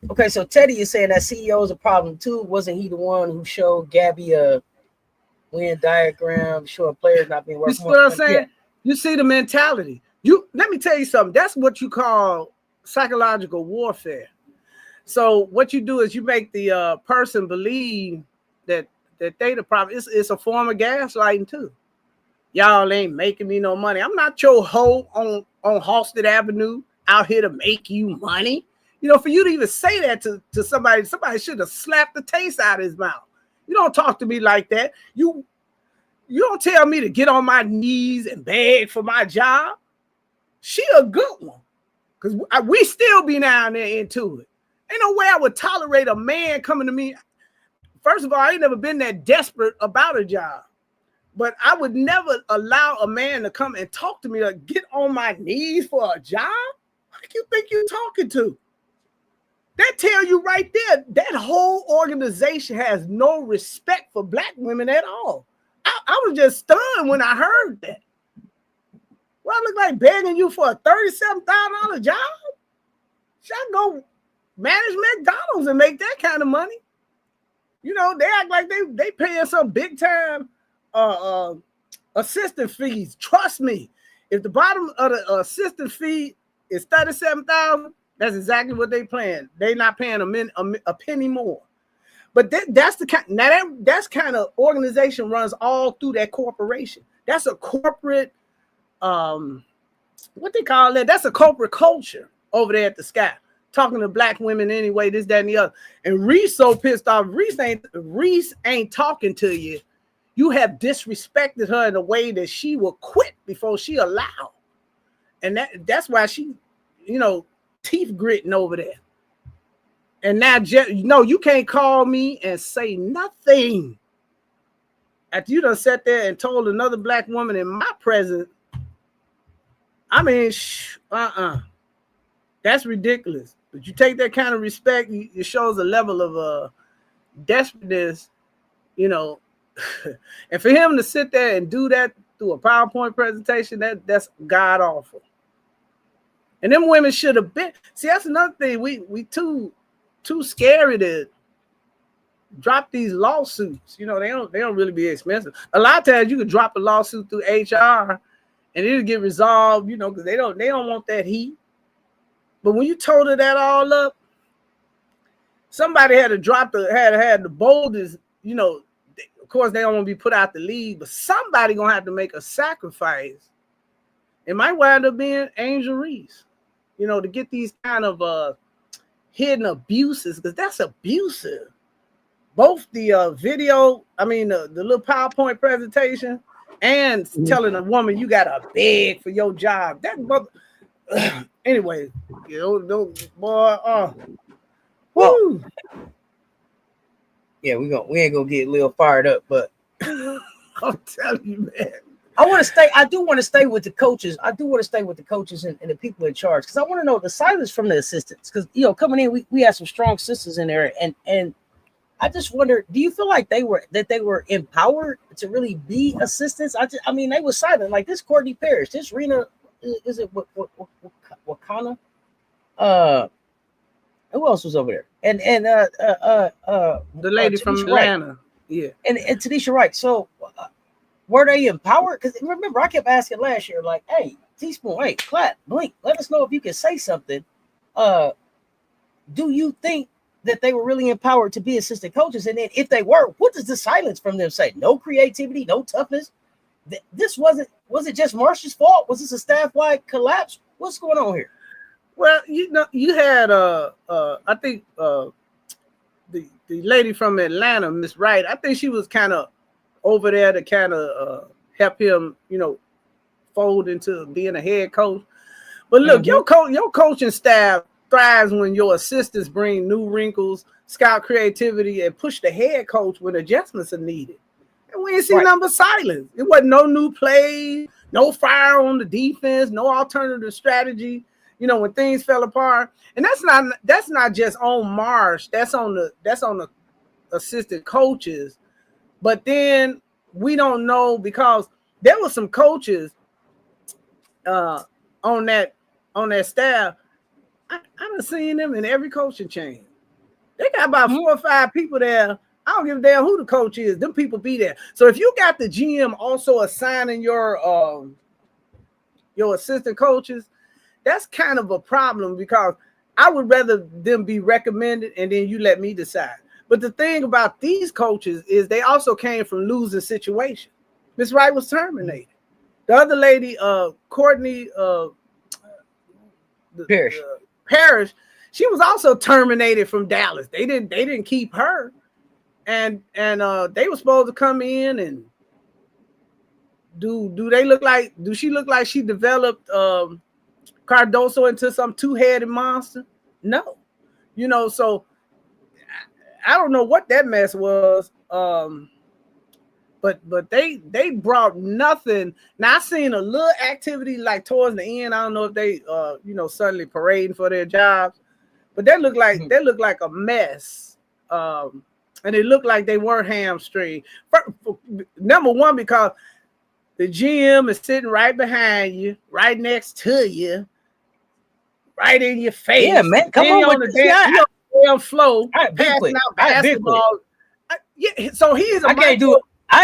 Okay, so Teddy is saying that CEO is a problem too. Wasn't he the one who showed Gabby a win diagram showing players not being working? You see what I'm saying? Yeah. You see the mentality. Let me tell you something. That's what you call psychological warfare. So what you do is you make the person believe that they the problem. It's a form of gaslighting too. Y'all ain't making me no money. I'm not your hoe on Halstead Avenue out here to make you money. You know, for you to even say that to somebody should have slapped the taste out of his mouth. You don't talk to me like that. You don't tell me to get on my knees and beg for my job. She a good one. Because we still be down there into it. Ain't no way I would tolerate a man coming to me. First of all, I ain't never been that desperate about a job. But I would never allow a man to come and talk to me like, get on my knees for a job? What do you think you're talking to? That tell you right there, that whole organization has no respect for black women at all. I was just stunned when I heard that. Well, I look like begging you for a $37,000 job? Should I go manage McDonald's and make that kind of money? You know, they act like they paying some big time assistant fees. Trust me, if the bottom of the assistant fee is $37,000, that's exactly what they paying. They not paying a penny more. But that's the kind. Now that's kind of organization runs all through that corporation. That's a corporate, what they call that? That's a corporate culture over there at the Sky. Talking to black women anyway, this, that, and the other. And Reese so pissed off. Reese ain't talking to you. You have disrespected her in a way that she will quit before she allowed. And that's why she, you know, teeth gritting over there. And now, no, you can't call me and say nothing. After you done sat there and told another black woman in my presence, I mean, that's ridiculous. But you take that kind of respect, it shows a level of desperateness, you know. And for him to sit there and do that through a PowerPoint presentation, that's god awful. And them women should have been. See, that's another thing. We too scary to drop these lawsuits. You know, they don't really be expensive. A lot of times you could drop a lawsuit through HR and it'll get resolved, you know, because they don't want that heat. But when you total that all up, somebody had to had the boldest, you know. Of course, they don't want to be put out the league, but somebody gonna have to make a sacrifice. It might wind up being Angel Reese, you know, to get these kind of hidden abuses, because that's abusive. Both the video, I mean the little PowerPoint presentation, and telling a woman you gotta beg for your job. That mother. Anyway, you know, boy. Woo. Yeah, we ain't gonna get a little fired up, but I'm telling you, man. I do want to stay with the coaches. I do want to stay with the coaches and the people in charge, because I want to know the silence from the assistants. Because, you know, coming in, we had some strong sisters in there, and I just wonder, do you feel like they were empowered to really be assistants? I mean, they were silent. Like this Courtney Parrish, this Rena, is it Wakana? Who else was over there? And the lady from Atlanta, Wright. Yeah, and Tanisha Wright. So were they empowered? Because remember, I kept asking last year, like, "Hey, Teaspoon, hey, clap, blink, let us know if you can say something." Do you think that they were really empowered to be assistant coaches? And then, if they were, what does the silence from them say? No creativity, no toughness. This was it just Marsha's fault? Was this a staff-wide collapse? What's going on here? Well, you know, you had I think the lady from Atlanta, Miss Wright. I think she was kind of over there to kind of help him, you know, fold into being a head coach. But look, your coaching staff thrives when your assistants bring new wrinkles, scout creativity, and push the head coach when adjustments are needed. And we didn't see nothing but silence. It wasn't no new plays, no fire on the defense, no alternative strategy. You know, when things fell apart. And that's not just on Marsh. That's on the assistant coaches. But then we don't know, because there were some coaches on that staff. I done seen them in every coaching chain. They got about 4 or 5 people there. I don't give a damn who the coach is. Them people be there. So if you got the GM also assigning your assistant coaches, that's kind of a problem, because I would rather them be recommended and then you let me decide. But the thing about these coaches is they also came from losing situations. Miss Wright was terminated. The other lady, Courtney Parrish, she was also terminated from Dallas. They didn't keep her. And they were supposed to come in and do she look like she developed Cardoso into some 2-headed monster? No. You know, so I don't know what that mess was. But they brought nothing. Now I seen a little activity like towards the end. I don't know if they suddenly parading for their jobs, but they look like a mess. And it looked like they weren't hamstringed. Number one, because the GM is sitting right behind you, right next to you, right in your face. Yeah, man, come on with the damn flow, passing out basketball. So he's I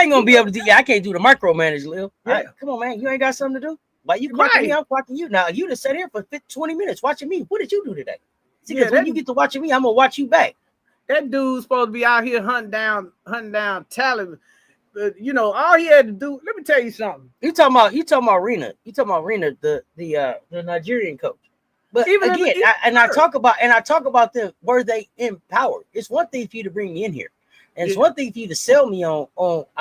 ain't gonna be able to do. Yeah, I can't do the micromanage, Lil. Yeah. Come on, man. You ain't got something to do. Why you clocking me? I'm clocking you. Now you just sat here for 20 minutes watching me. What did you do today? See, because when you get to watching me, I'm gonna watch you back. That dude's supposed to be out here hunting down talent. But all he had to do. Let me tell you something. You talking about Rena. You talking about Rena, the Nigerian coach. But even again, I talk about them. Were they empowered? It's one thing for you to bring me in here. And it's one thing for you to sell me on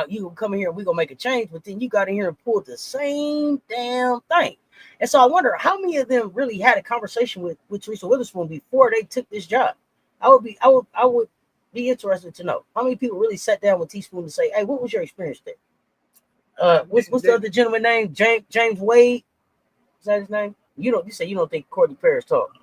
you can come in here and we're gonna make a change, but then you got in here and pulled the same damn thing. And so I wonder how many of them really had a conversation with Teresa Witherspoon before they took this job. I would be interested to know how many people really sat down with Teaspoon to say, hey, what was your experience there? What's the other gentleman name? James Wade? Is that his name? You say you don't think Courtney Parrish talked.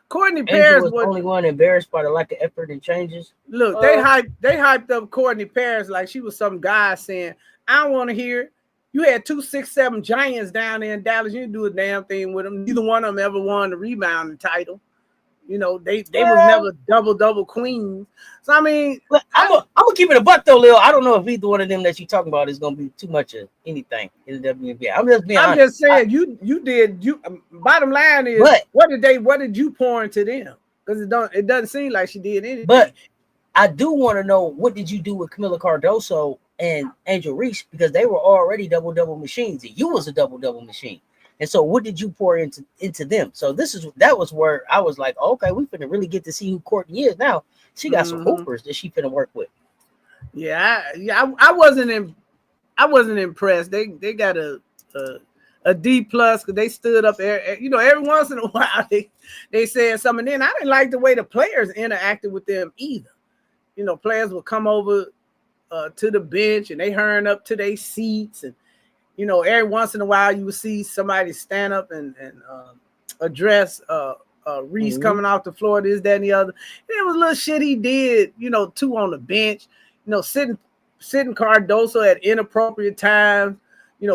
Courtney Parrish was the only one embarrassed by the lack of effort and changes. Look, they hyped up Courtney Parrish like she was some guy saying, I don't want to hear it. You had 2 6'7" giants down there in Dallas. You didn't do a damn thing with them. Neither one of them ever won the rebounding title. They was never double queens. So I mean, I'm gonna keep it a buck though, Lil. I don't know if either one of them that you're talking about is gonna be too much of anything in the WNBA. I'm just being honest. Just saying you did. Bottom line is, what did you pour into them? Because it doesn't seem like she did anything. But I do want to know, what did you do with Kamilla Cardoso and Angel Reese, because they were already double machines and you was a double machine. And so what did you pour into them? So that was where I was like, okay, we finna really get to see who Courtney is now. She got some hoopers that she finna work with. Yeah, I wasn't impressed. They got a D plus because they stood up there. Every once in a while they said something. Then I didn't like the way the players interacted with them either. Players would come over to the bench and they hurrying up to their seats, and every once in a while you would see somebody stand up and address Reese coming off the floor, this, that, and the other. And it was a little shit he did, too, on the bench, sitting Cardoso at inappropriate times,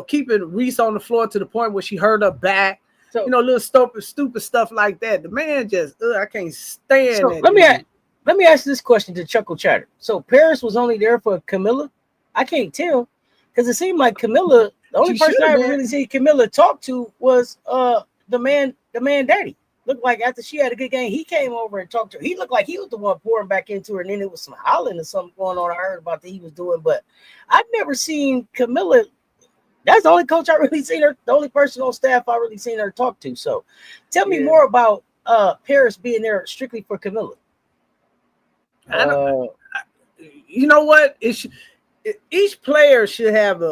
keeping Reese on the floor to the point where she hurt her back. So, little stupid stuff like that. The man just, I can't stand it. Let me ask this question to Chuckle Chatter. So Paris was only there for Kamilla? I can't tell, because it seemed like Kamilla, the only person I ever really seen Kamilla talk to was the man daddy. Looked like after she had a good game, he came over and talked to her. He looked like he was the one pouring back into her, and then there was some hollering or something going on I heard about that he was doing. But I've never seen Kamilla. That's the only coach I really seen her, the only person on staff I really seen her talk to. So tell me more about Paris being there strictly for Kamilla. I don't know. You know what? Each player should have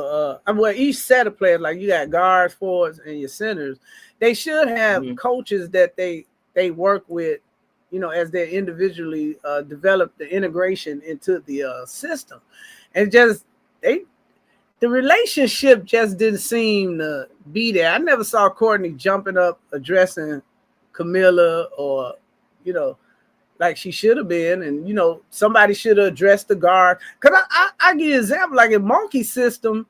each set of players, like you got guards, forwards, and your centers, they should have coaches that they work with as they individually develop the integration into the system. And just the relationship just didn't seem to be there. I never saw Courtney jumping up addressing Kamilla, or like she should have been, and somebody should have addressed the guard. Because I give you an example, like in Monkey system,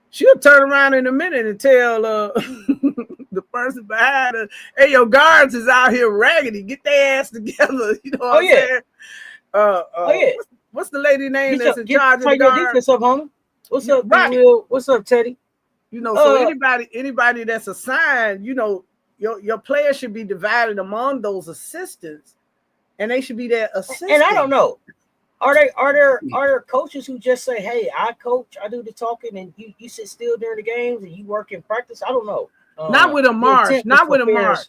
she'll turn around in a minute and tell the person behind her, "Hey, your guards is out here raggedy. Get their ass together." You know what I'm saying? What's the lady name that's in charge of the guard? Defense up, homie. What's up, right. What's up, Teddy? So anybody that's assigned, your players should be divided among those assistants, and they should be their assistants. And I don't know. Are there coaches who just say, "Hey, I coach, I do the talking, and you sit still during the games and you work in practice"? I don't know. Not with a Marsh. Not with a Marsh.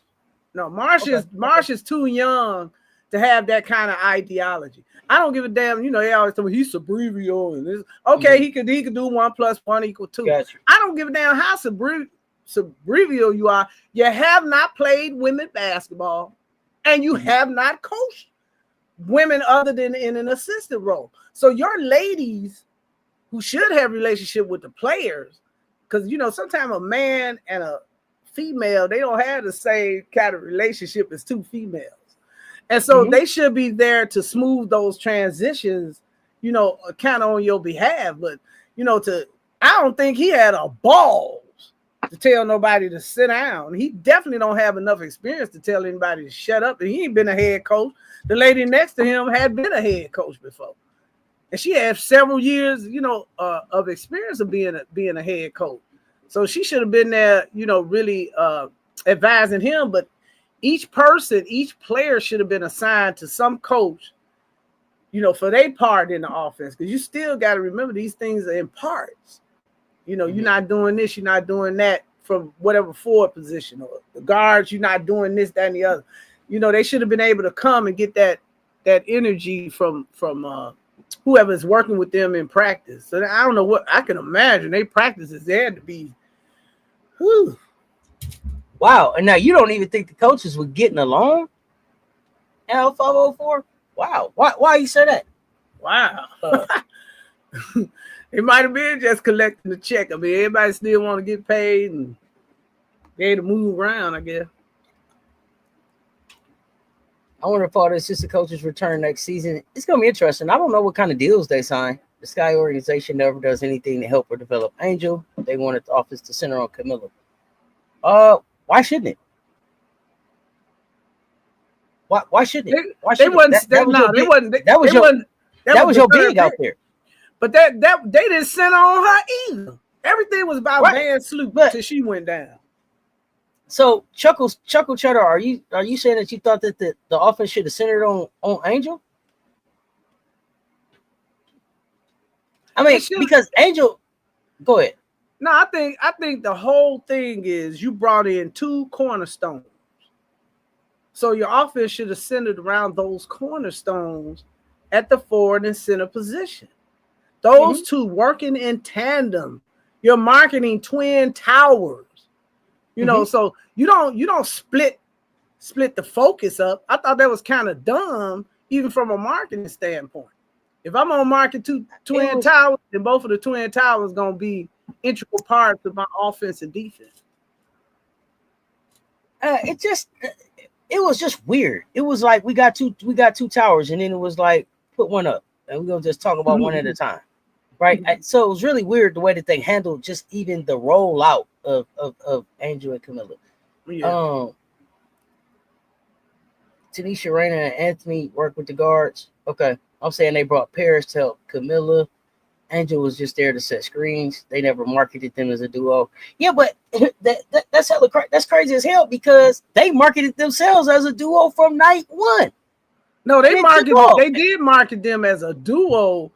No, Marsh is too young to have that kind of ideology. I don't give a damn. They always tell me he's Sabrivio, and this. Okay, he could do 1 + 1 = 2. Gotcha. I don't give a damn how Sabrivio you are. You have not played women basketball, and you have not coached women other than in an assistant role. So your ladies who should have relationship with the players, because sometimes a man and a female, they don't have the same kind of relationship as two females. And so they should be there to smooth those transitions, kind of on your behalf. But I don't think he had a balls to tell nobody to sit down. He definitely don't have enough experience to tell anybody to shut up. And he ain't been a head coach. The lady next to him had been a head coach before, and she had several years, of experience of being a head coach. So she should have been there, really advising him. But each player should have been assigned to some coach, for their part in the offense. Because you still got to remember these things are in parts. You're not doing this, you're not doing that from whatever forward position, or the guards, you're not doing this, that, and the other. They should have been able to come and get that energy from whoever's working with them in practice. So I don't know what I can imagine. They practices there to be. Whew. Wow. And now you don't even think the coaches were getting along? L504? Wow. Why you say that? Wow. It might have been just collecting the check. I mean, everybody still want to get paid and they had to move around, I guess. I wonder if all the assistant coaches return next season. It's going to be interesting. I don't know what kind of deals they sign. The Sky organization never does anything to help or develop Angel. They wanted the office to center on Kamilla. Why shouldn't it? Why shouldn't it? Why shouldn't that was your big out there. But that they didn't center on her either. Everything was about Van Sloop till she went down. So Chuckle Cheddar, are you saying that you thought that the offense should have centered on Angel? I mean, because Angel, go ahead. No, I think the whole thing is you brought in two cornerstones. So your offense should have centered around those cornerstones at the forward and center position. Those two working in tandem. You're marketing twin towers. So you don't split the focus up. I thought that was kind of dumb, even from a marketing standpoint. If I'm gonna market two twin towers, then both of the twin towers gonna be integral parts of my offense and defense. It was just weird. It was like we got two towers, and then it was like put one up, and we're gonna just talk about one at a time, right? So it was really weird the way that they handled just even the rollout of Angel and Kamilla. Yeah. Tanisha, Raina, and Anthony work with the guards. Okay, I'm saying they brought Paris to help Kamilla. Angel was just there to set screens. They never marketed them as a duo. Yeah, but that's hella that's crazy as hell because they marketed themselves as a duo from night one. No, they did market them as a duo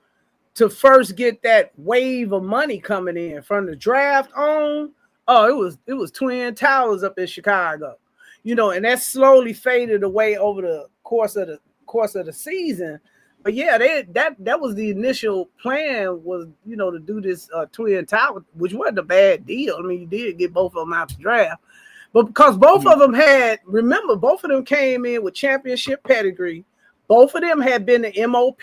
to first get that wave of money coming in from the draft on. Oh, it was twin towers up in Chicago, and that slowly faded away over the course of the season. But yeah, that was the initial plan was, to do this twin tower, which wasn't a bad deal. I mean, you did get both of them out the draft. But because both of them remember, both of them came in with championship pedigree. Both of them had been the MOP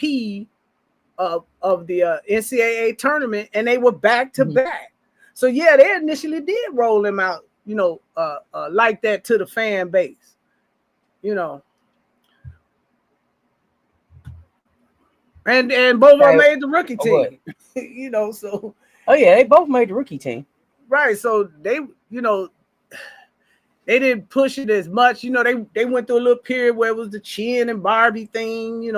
of the NCAA tournament, and they were back to back. So yeah, they initially did roll him out, like that to the fan base, And both of them made the rookie team, So. Oh yeah, they both made the rookie team. Right. So they, they didn't push it as much. They went through a little period where it was the Chin and Barbie thing,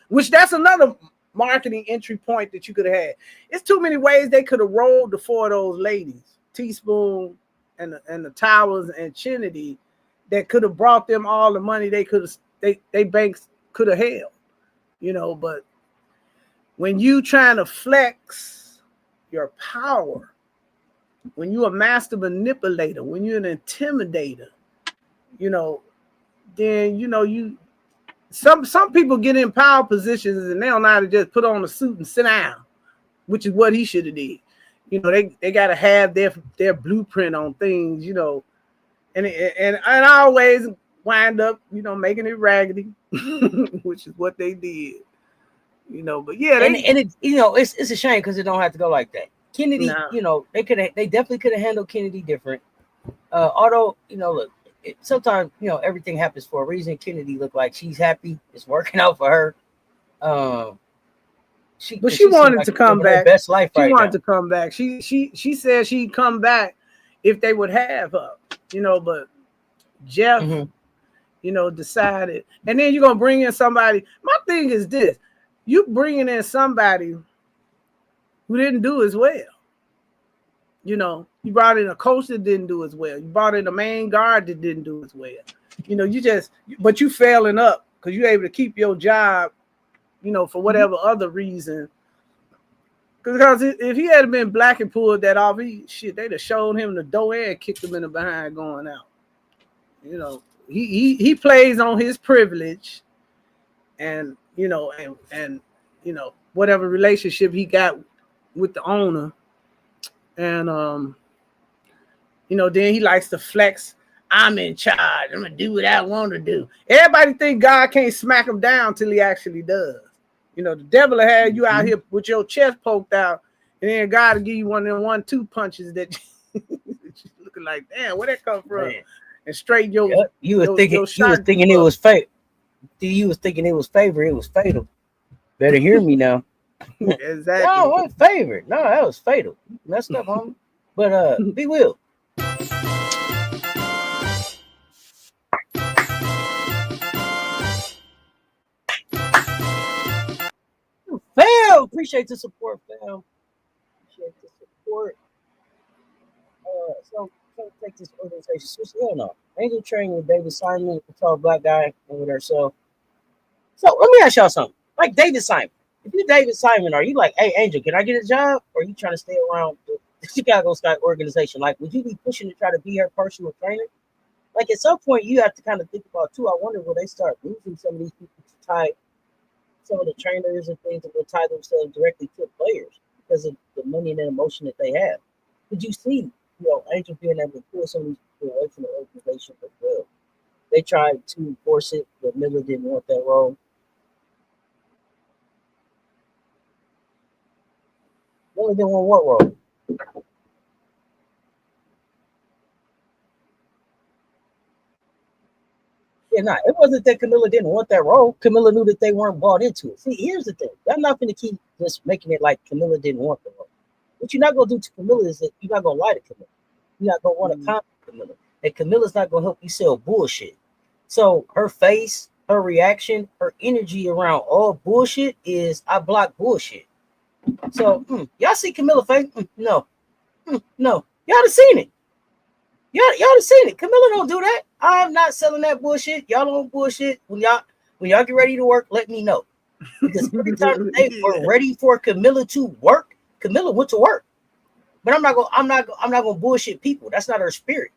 which that's another marketing entry point that you could have had. It's too many ways they could have rolled the four of those ladies, Teaspoon and the Towers and Chinity, that could have brought them all the money they banks could have held, but when you trying to flex your power, when you're a master manipulator, when you're an intimidator, then some people get in power positions and they don't know how to just put on a suit and sit down, which is what he should have did. They got to have their blueprint on things, and I always wind up, making it raggedy, which is what they did. But yeah, it's a shame because it don't have to go like that. Kennedy, they definitely could have handled Kennedy different. Although, look, sometimes everything happens for a reason. Kennedy looked like she's happy, it's working out for her. She wanted to come back. Best life. She wanted to come back. She said she'd come back if they would have her. But Jeff, decided, and then you're gonna bring in somebody. My thing is this. You bringing in somebody who didn't do as well. You brought in a coach that didn't do as well. You brought in a main guard that didn't do as well. But you failing up because you're able to keep your job, for whatever other reason. Because if he had been black and pulled that off, they'd have showed him the door and kicked him in the behind going out. He plays on his privilege and whatever relationship he got with the owner, and then he likes to flex. I'm in charge. I'm gonna do what I want to do. Everybody think God can't smack him down till he actually does. The devil will have you out here with your chest poked out, and then God will give you one of them 1-2 punches that you looking like, damn, where that come from? Man. And straight you was thinking it was fate. You was thinking it was favor. It was fatal. Better hear me now. Exactly. No, it wasn't favorite. No, that was fatal. Messed up, homie. But be will. Fam, appreciate the support, fam. Appreciate the support. So take this organization. Hell no. Angel training with David Simon, a tall black guy over there. So let me ask y'all something. Like David Simon. If you're David Simon, are you like, hey, Angel, can I get a job? Or are you trying to stay around the Chicago Sky organization? Like, would you be pushing to try to be her personal trainer? Like, at some point, you have to kind of think about, too, I wonder will they start losing some of these people to tie some of the trainers and things that will tie themselves directly to players because of the money and the emotion that they have. Could you see, Angel being able to pull some of these people away from the organization as well? They tried to force it, but Miller didn't want that role. Miller didn't want what role? Yeah, it wasn't that Kamilla didn't want that role. Kamilla knew that they weren't bought into it. See, here's the thing. I'm not going to keep just making it like Kamilla didn't want the role. What you're not going to do to Kamilla is that you're not going to lie to Kamilla. You're not going to want to comment Kamilla. And Camilla's not going to help you sell bullshit. So her face, her reaction, her energy around all bullshit is I block bullshit. So y'all see Kamilla face? No. No. Y'all have seen it. Y'all have seen it. Kamilla don't do that. I'm not selling that bullshit. Y'all don't bullshit. When y'all get ready to work, let me know. Because every time they were ready for Kamilla to work, Kamilla went to work. But I'm not gonna bullshit people. That's not her spirit.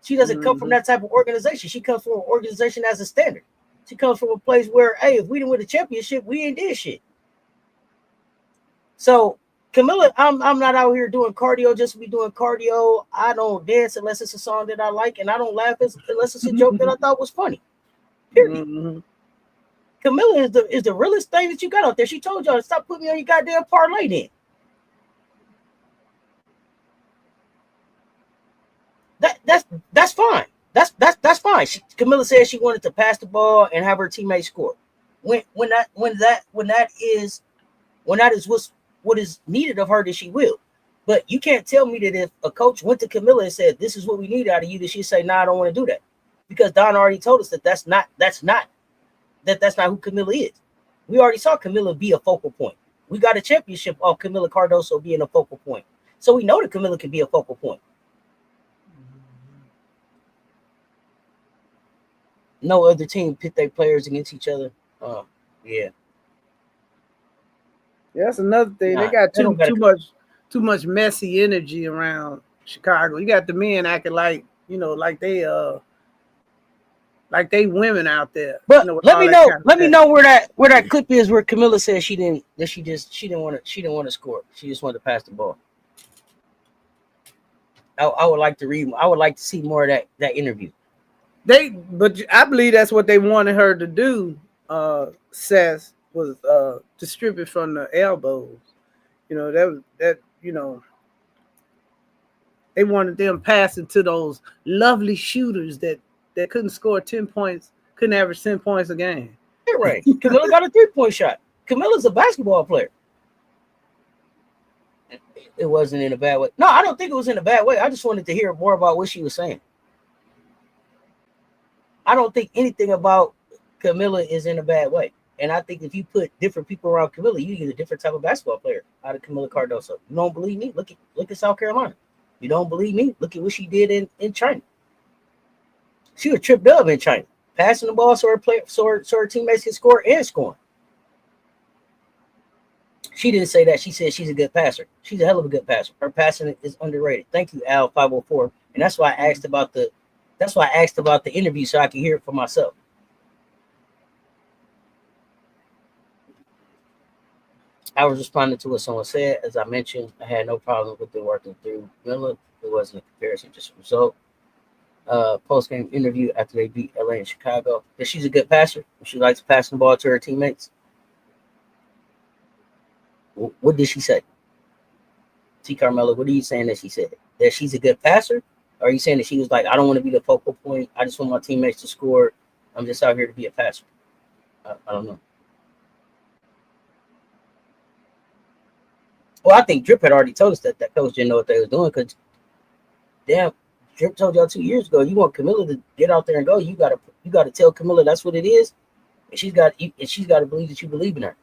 She doesn't come from that type of organization. She comes from an organization as a standard. She comes from a place where, hey, if we didn't win the championship, we ain't did shit. So Kamilla, I'm not out here doing cardio just to be doing cardio. I don't dance unless it's a song that I like, and I don't laugh unless it's a joke that I thought was funny. Period. Mm-hmm. Kamilla is the realest thing that you got out there. She told y'all to stop putting me on your goddamn parlay then. That's fine. That's fine. Kamilla said she wanted to pass the ball and have her teammates score. When that is what is needed of her, that she will. But you can't tell me that if a coach went to Kamilla and said, "This is what we need out of you," that she say, "Nah, I don't want to do that," because Don already told us that that's not who Kamilla is. We already saw Kamilla be a focal point. We got a championship off Kamilla Cardoso being a focal point, so we know that Kamilla can be a focal point. No other team pit their players against each other. Yeah. That's another thing. They got too much messy energy around Chicago. You got the men acting like, like they women out there. But let me know where that clip is where Kamilla said she didn't want to score. She just wanted to pass the ball. I would like to see more of that interview. But I believe that's what they wanted her to do. Cess was to strip it from the elbows. They wanted them passing to those lovely shooters that couldn't score 10 points, couldn't average 10 points a game. You're right. Kamilla got a 3-point shot. Kamilla's a basketball player. It wasn't in a bad way. No, I don't think it was in a bad way. I just wanted to hear more about what she was saying. I don't think anything about Kamilla is in a bad way. And I think if you put different people around Kamilla, you get a different type of basketball player out of Kamilla Cardoso. You don't believe me? Look at South Carolina. You don't believe me? Look at what she did in China. She was tripped up in China, passing the ball so her teammates can score and scoring. She didn't say that. She said she's a good passer. She's a hell of a good passer. Her passing is underrated. Thank you, Al 504. And that's why I asked about the interview so I can hear it for myself. I was responding to what someone said. As I mentioned, I had no problem with them working through Miller. It wasn't a comparison, just a result. Post-game interview after they beat LA and Chicago. That she's a good passer. She likes passing the ball to her teammates. What did she say? T. Carmella, what are you saying that she said? That she's a good passer? Or are you saying that she was like, I don't want to be the focal point. I just want my teammates to score. I'm just out here to be a passer. I don't know. Well, I think Drip had already told us that coach didn't know what they was doing because, damn, Drip told y'all 2 years ago, you want Kamilla to get out there and go. You gotta tell Kamilla that's what it is, and she's got to believe that you believe in her.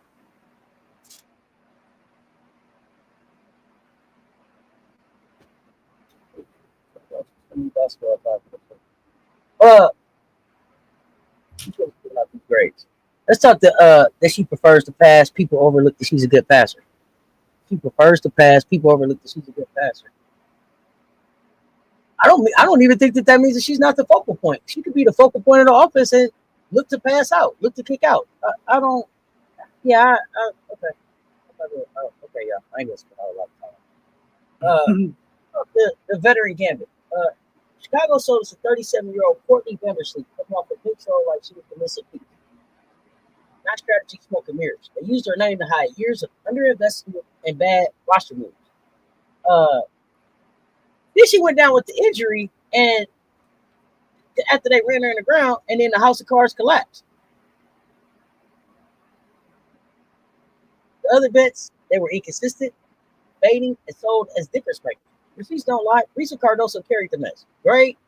Great. Let's talk that she prefers to pass. People overlook that she's a good passer. She prefers to pass. People overlook that she's a good passer. I don't even think that means that she's not the focal point. She could be the focal point of the offense and look to pass out, look to kick out. I don't. Yeah. Okay. Okay. Yeah. I ain't gonna spend a lot of time. The veteran gambit. Chicago sold us a 37-year-old Courtney Vandersloot coming off a big show like she was the missing piece. Not strategy, smoke and mirrors. They used her name to hide years of underinvestment and bad roster moves. Then she went down with the injury, and after they ran her in the ground, and then the house of cards collapsed. The other bets, they were inconsistent, fading, and sold as difference makers. Receipts don't lie. Reese and Cardoso carried the mess. Great.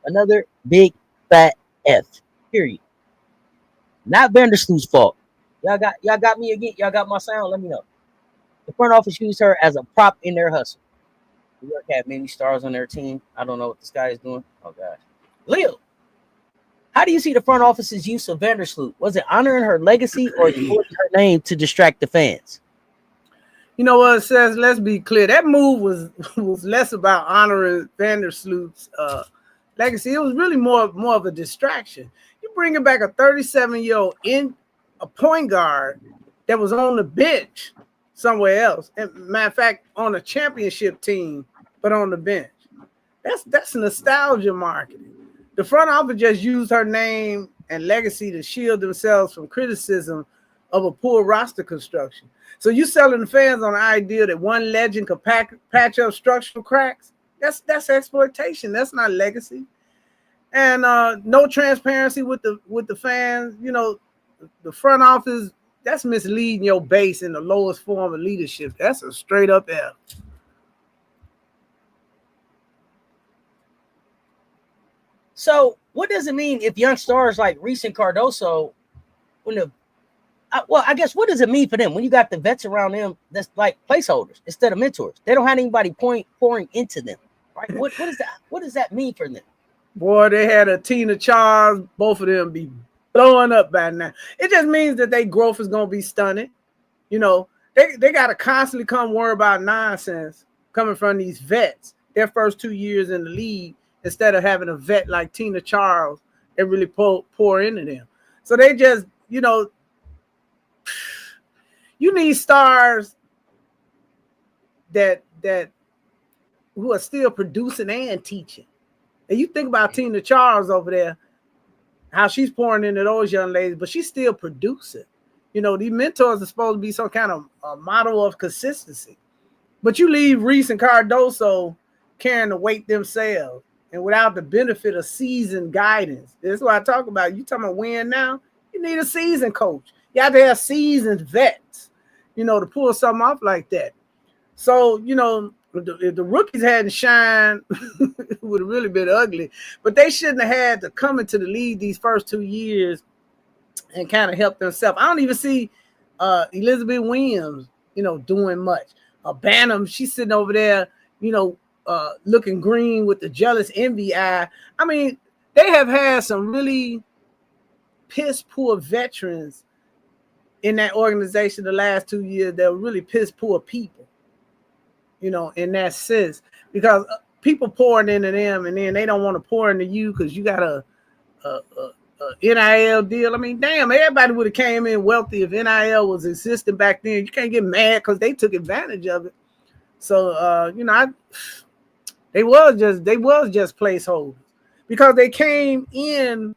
Another big fat F. Period. Not Vandersloot's fault. Y'all got me again. Y'all got my sound. Let me know. The front office used her as a prop in their hustle. New York had many stars on their team. I don't know what this guy is doing. Oh gosh. Leo, how do you see the front office's use of Vandersloot? Was it honoring her legacy or using her name to distract the fans? You know what it says? Let's be clear. That move was less about honoring Vandersloot's legacy. It was really more of a distraction. You bringing back a 37-year-old in a point guard that was on the bench somewhere else. And matter of fact, on a championship team, but on the bench. That's nostalgia marketing. The front office just used her name and legacy to shield themselves from criticism of a poor roster construction. So you selling the fans on the idea that one legend could patch up structural cracks? That's exploitation. That's not legacy. And no transparency with the fans. You know, the front office, that's misleading your base in the lowest form of leadership. That's a straight up F. So what does it mean if young stars like Reese and Cardoso, I guess what does it mean for them when you got the vets around them that's like placeholders instead of mentors? They don't have anybody pouring into them, right? What is that? What does that mean for them? Boy, they had a Tina Charles, both of them be blowing up by now. It just means that their growth is gonna be stunted. You know, they gotta constantly come worry about nonsense coming from these vets their first 2 years in the league, instead of having a vet like Tina Charles that really pour into them. So they just, you know, you need stars that who are still producing and teaching. And you think about Tina Charles over there, how she's pouring into those young ladies, but she's still producing. You know, these mentors are supposed to be some kind of a model of consistency. But you leave Reese and Cardoso carrying the weight themselves and without the benefit of seasoned guidance. That's what I talk about. You talking about win now? You need a seasoned coach. You have to have seasoned vets, you know, to pull something off like that. So, you know, if the rookies hadn't shined, it would have really been ugly. But they shouldn't have had to come into the league these first 2 years and kind of help themselves. I don't even see Elizabeth Williams, you know, doing much. Bantam, she's sitting over there, you know, looking green with the jealous envy eye. I mean, they have had some really piss poor veterans in that organization the last 2 years that were really piss poor people, you know, in that sense, because people pouring into them and then they don't want to pour into you because you got a NIL deal. I mean, damn, everybody would have came in wealthy if NIL was existing back then. You can't get mad because they took advantage of it. So, you know, they was just placeholders because they came in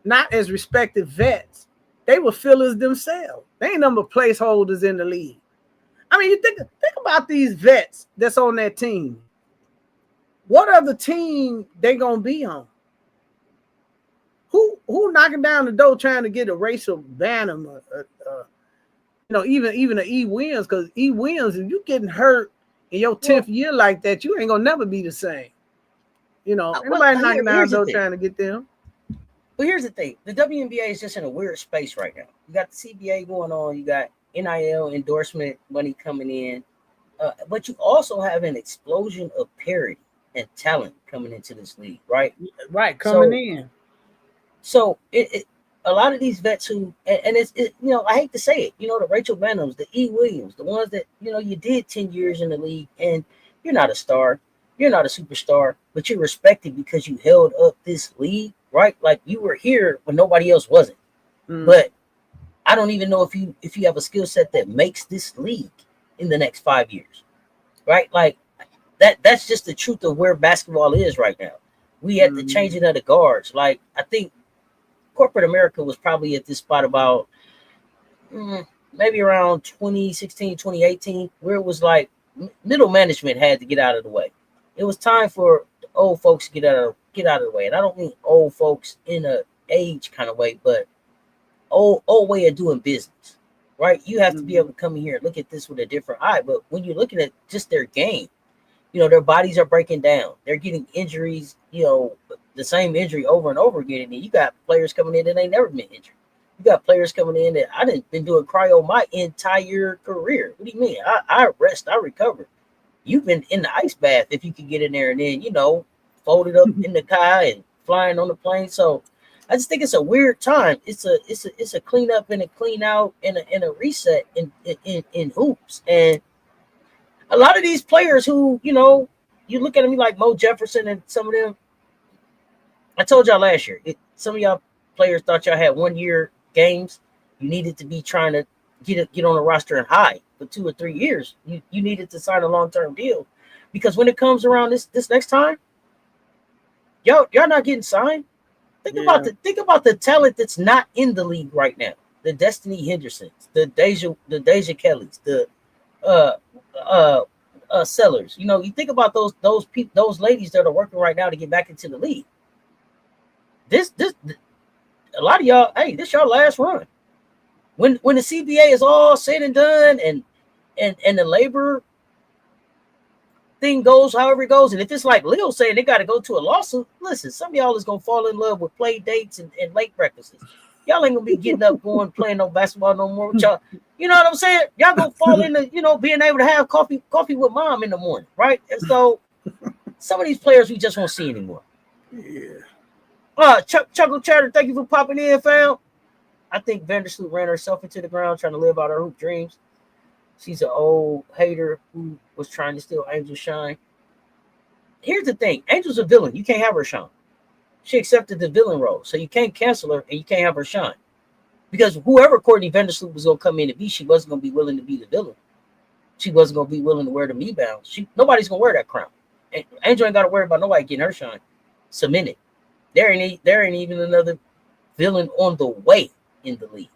not as respected vets. They were fillers themselves. They ain't number placeholders in the league. I mean, you think about these vets that's on that team. What other team they gonna be on? Who knocking down the door trying to get a Rachel Bantam, you know, even an E. Williams? Because E. Williams, if you getting hurt in your 10th year like that, you ain't gonna never be the same. You know, anybody knocking down the door trying to get them. But here's the thing: the WNBA is just in a weird space right now. You got the CBA going on, you got NIL endorsement money coming in, but you also have an explosion of parity and talent coming into this league, right? Right, coming in. So a lot of these vets who, and it's you know, I hate to say it, you know, the Rachel Bantams, the E. Williams, the ones that, you know, you did 10 years in the league and you're not a star, you're not a superstar, but you're respected because you held up this league, right? Like you were here when nobody else wasn't. But I don't even know if you have a skill set that makes this league in the next 5 years, right? Like that's just the truth of where basketball is right now. We had the changing of the guards. Like I think corporate America was probably at this spot about maybe around 2016, 2018, where it was like middle management had to get out of the way. It was time for the old folks to get out of the way. And I don't mean old folks in a age kind of way, but old way of doing business, right? You have to be able to come in here and look at this with a different eye. But when you're looking at just their game, you know, their bodies are breaking down. They're getting injuries, you know, the same injury over and over again. And then you got players coming in that ain't never been injured. You got players coming in that I didn't been doing cryo my entire career. What do you mean? I rest, I recover. You've been in the ice bath if you can get in there and then, you know, folded up in the car and flying on the plane. So I just think it's a weird time. It's a clean up and a clean out and a reset in hoops. And a lot of these players who, you know, you look at them like Mo Jefferson and some of them. I told y'all last year, some of y'all players thought y'all had 1 year games. You needed to be trying to get on the roster and high. for 2 or 3 years. You needed to sign a long-term deal, because when it comes around this next time, y'all not getting signed. Think about the talent that's not in the league right now. The Destiny Hendersons, the Deja Kellys, the Sellers. You know, you think about those ladies that are working right now to get back into the league. This a lot of y'all, hey, this y'all last run. When the CBA is all said and done, and the labor thing goes however it goes, and if it's like Leo saying they got to go to a lawsuit, listen, some of y'all is gonna fall in love with play dates and late breakfasts. Y'all ain't gonna be getting up going playing no basketball no more with y'all. You know what I'm saying? Y'all gonna fall into, you know, being able to have coffee with mom in the morning, right? And so some of these players we just won't see anymore. Yeah. Chuckle Chatter, thank you for popping in, fam. I think Vandersloot ran herself into the ground trying to live out her hoop dreams. She's an old hater who was trying to steal Angel's shine. Here's the thing. Angel's a villain. You can't have her shine. She accepted the villain role. So you can't cancel her and you can't have her shine. Because whoever Courtney Vandersloot was going to come in to be, she wasn't going to be willing to be the villain. She wasn't going to be willing to wear the me-bounds. Nobody's going to wear that crown. Angel ain't got to worry about nobody getting her shine. Cemented. There ain't even another villain on the way in the league.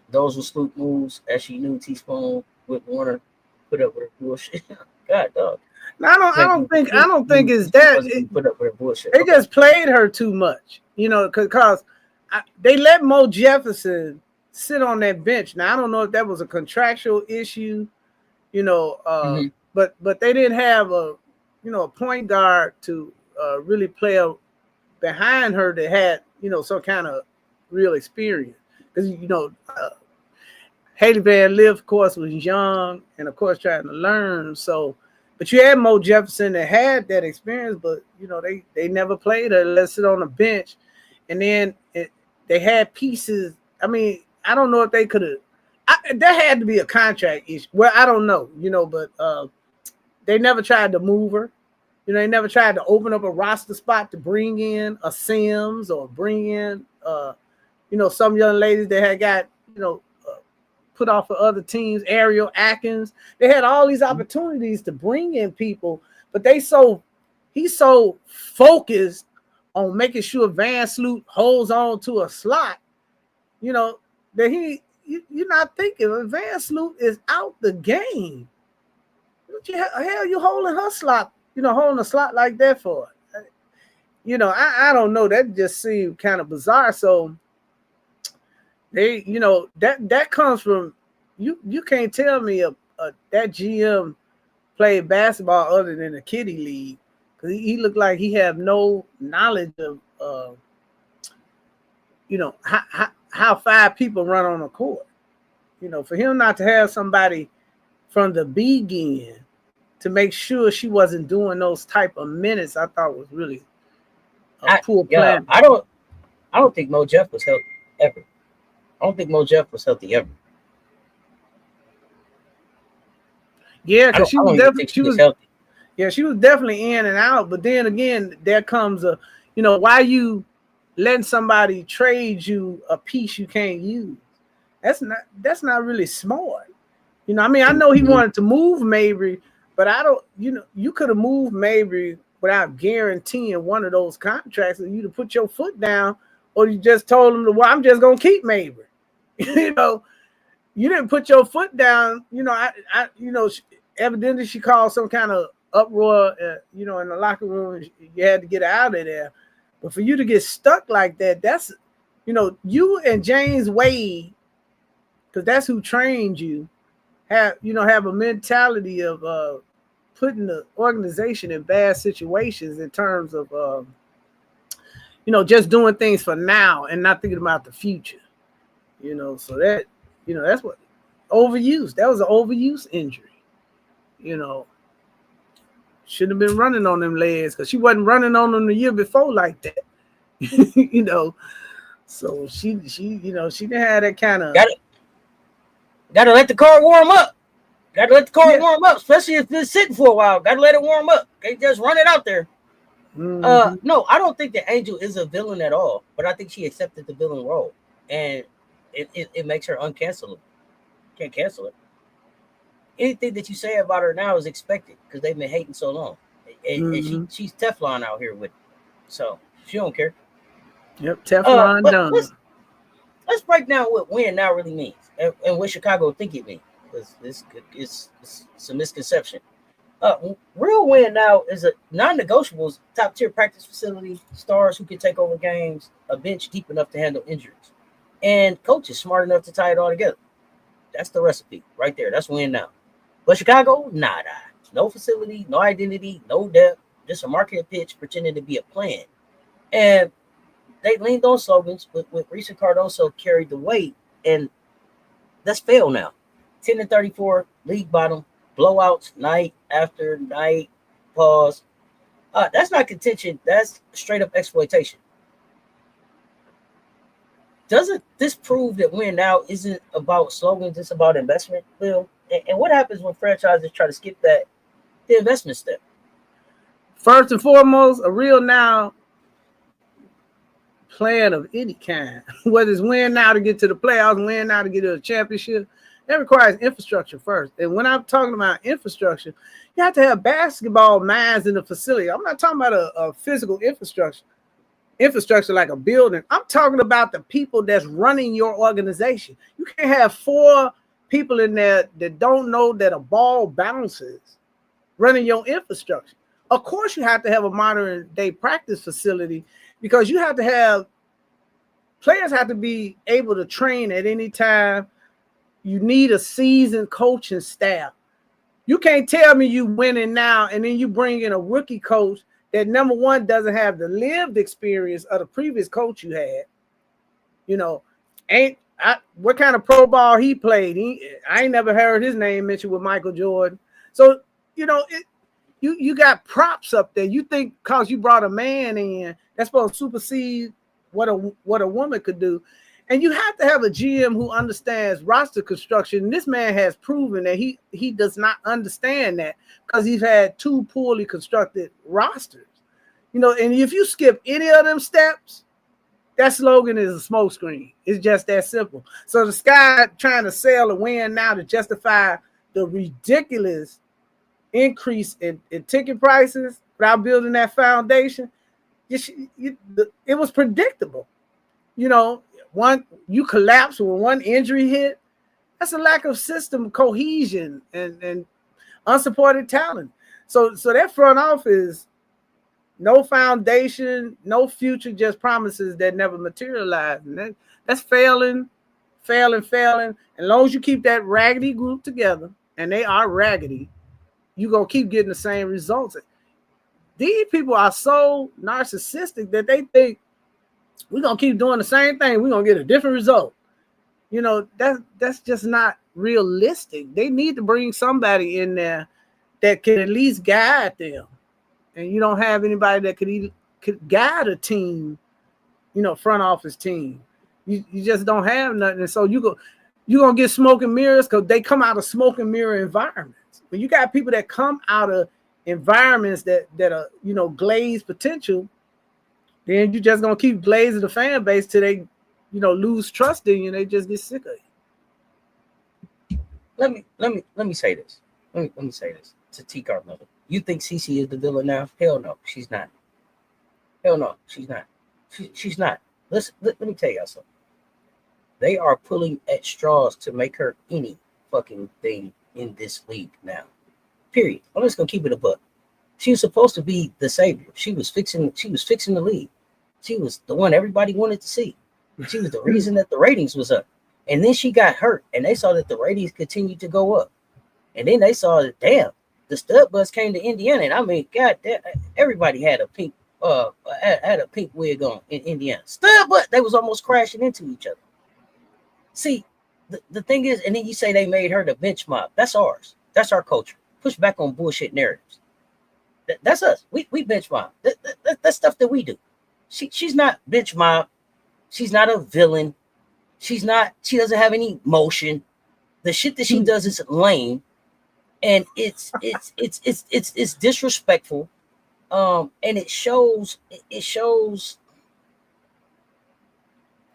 Those were Sloop moves, as she knew Teaspoon with Warner put up with her bullshit. God, dog. No, I don't think it's that. Put up with her bullshit. They just played her too much, you know, because they let Mo Jefferson sit on that bench. Now I don't know if that was a contractual issue, you know, but they didn't have a point guard to really play behind her that had, you know, some kind of real experience. Because, you know, Haley Van Lith, of course, was young and, of course, trying to learn. So, but you had Mo Jefferson that had that experience, but, you know, they never played her. Let's sit on the bench. And then they had pieces. I mean, I don't know if they could have. There had to be a contract issue. Well, I don't know, you know, but they never tried to move her. You know, they never tried to open up a roster spot to bring in a Sims or bring in, you know, some young ladies that had got, you know, put off for other teams, Ariel Atkins. They had all these opportunities to bring in people, but he's so focused on making sure Vandersloot holds on to a slot, you know, that you're not thinking Vandersloot is out the game. What the hell you holding her slot? You know, holding a slot like that for? You know, I don't know. That just seemed kind of bizarre. So they, you know, that comes from you can't tell me that GM played basketball other than the kiddie league, because he looked like he had no knowledge of you know, how 5 people run on a court. You know, for him not to have somebody from the beginning to make sure she wasn't doing those type of minutes, I thought was really a poor plan. I don't think Mo Jeff was healthy ever. I don't think Mo Jeff was healthy ever. Yeah, because she was healthy. Yeah, she was definitely in and out. But then again, there comes a, you know, why you letting somebody trade you a piece you can't use? That's not really smart. You know, I mean, I know he wanted to move Mabry, but I don't, you know, you could have moved Mabry without guaranteeing one of those contracts, and you to put your foot down, or you just told him, well, I'm just gonna keep Mabry. You know, you didn't put your foot down. You know, I you know, evidently she caused some kind of uproar, you know, in the locker room. You had to get out of there. But for you to get stuck like that, that's, you know, you and James Wade, because that's who trained you, have a mentality of putting the organization in bad situations in terms of, you know, just doing things for now and not thinking about the future. You know, so that, you know, that's what overuse. That was an overuse injury. You know, shouldn't have been running on them legs, because she wasn't running on them the year before like that. You know, so she you know, she didn't have that kind of. Gotta let the car warm up. Warm up, especially if it's been sitting for a while. Gotta let it warm up. Can't just run it out there. No, I don't think the Angel is a villain at all, but I think she accepted the villain role, and it makes her uncancelable. Can't cancel it. Anything that you say about her now is expected because they've been hating so long. And she's Teflon out here with it. So she don't care. Yep, Teflon done. Let's break down what win now really means and what Chicago think it means. Because it's a misconception. Real win now is a non-negotiables, top tier practice facility, stars who can take over games, a bench deep enough to handle injuries, and coaches smart enough to tie it all together. That's the recipe right there. That's win now. But Chicago, nada. No facility, no identity, no depth, just a marketing pitch pretending to be a plan. And they leaned on slogans, with Reese and Cardoso carried the weight, and that's failed now. 10-34, league bottom, blowouts night after night, pause. That's not contention. That's straight up exploitation. Doesn't this prove that win now isn't about slogans, it's about investment, Bill? And what happens when franchises try to skip the investment step? First and foremost, a real now plan of any kind, whether it's win now to get to the playoffs, win now to get to a championship, that requires infrastructure first. And when I'm talking about infrastructure, you have to have basketball minds in the facility. I'm not talking about a physical infrastructure like a building. I'm talking about the people that's running your organization. You can't have 4 people in there that don't know that a ball bounces running your infrastructure. Of course, you have to have a modern day practice facility because you have to have players have to be able to train at any time. You need a seasoned coaching staff. You can't tell me you winning now and then you bring in a rookie coach that, number one, doesn't have the lived experience of the previous coach you had. You know, what kind of pro ball he played? I ain't never heard his name mentioned with Michael Jordan. So, you know, you got props up there. You think because you brought a man in, that's supposed to supersede what a woman could do. And you have to have a GM who understands roster construction. And this man has proven that he does not understand that because he's had 2 poorly constructed rosters. You know, and if you skip any of them steps, that slogan is a smokescreen. It's just that simple. So the Sky trying to sell a win now to justify the ridiculous increase in ticket prices without building that foundation, it was predictable. You know, you collapse when one injury hit. That's a lack of system cohesion and unsupported talent. So that front office, no foundation, no future, just promises that never materialize. And that's failing. As long as you keep that raggedy group together, and they are raggedy, you're going to keep getting the same results. These people are so narcissistic that they think we're going to keep doing the same thing. We're going to get a different result. You know, that's just not realistic. They need to bring somebody in there that can at least guide them. And you don't have anybody that could guide a team, you know, front office team. You just don't have nothing. And so you're going to get smoke and mirrors because they come out of smoke and mirror environments. When you got people that come out of environments that are, you know, glazed potential, then you're just going to keep glazing the fan base till they, you know, lose trust in you and they just get sick of you. Let me say this. Let me say this to T. Carmelo. You think Cece is the villain now? Hell no, she's not. Hell no, she's not. She's not. Listen, let me tell y'all something. They are pulling at straws to make her any fucking thing in this league now. Period. I'm just gonna keep it a buck. She was supposed to be the savior. She was fixing the league. She was the one everybody wanted to see. She was the reason that the ratings was up. And then she got hurt, and they saw that the ratings continued to go up. And then they saw that, damn, the stud bus came to Indiana, and I mean, God, everybody had a pink wig on in Indiana. Stud bus, they was almost crashing into each other. See, the thing is, and then you say they made her the bench mob. That's ours. That's our culture. Push back on bullshit narratives. That's us. We bench mob. That's stuff that we do. She's not bench mob. She's not a villain. She doesn't have any motion. The shit that she does is lame. And it's disrespectful, and it shows.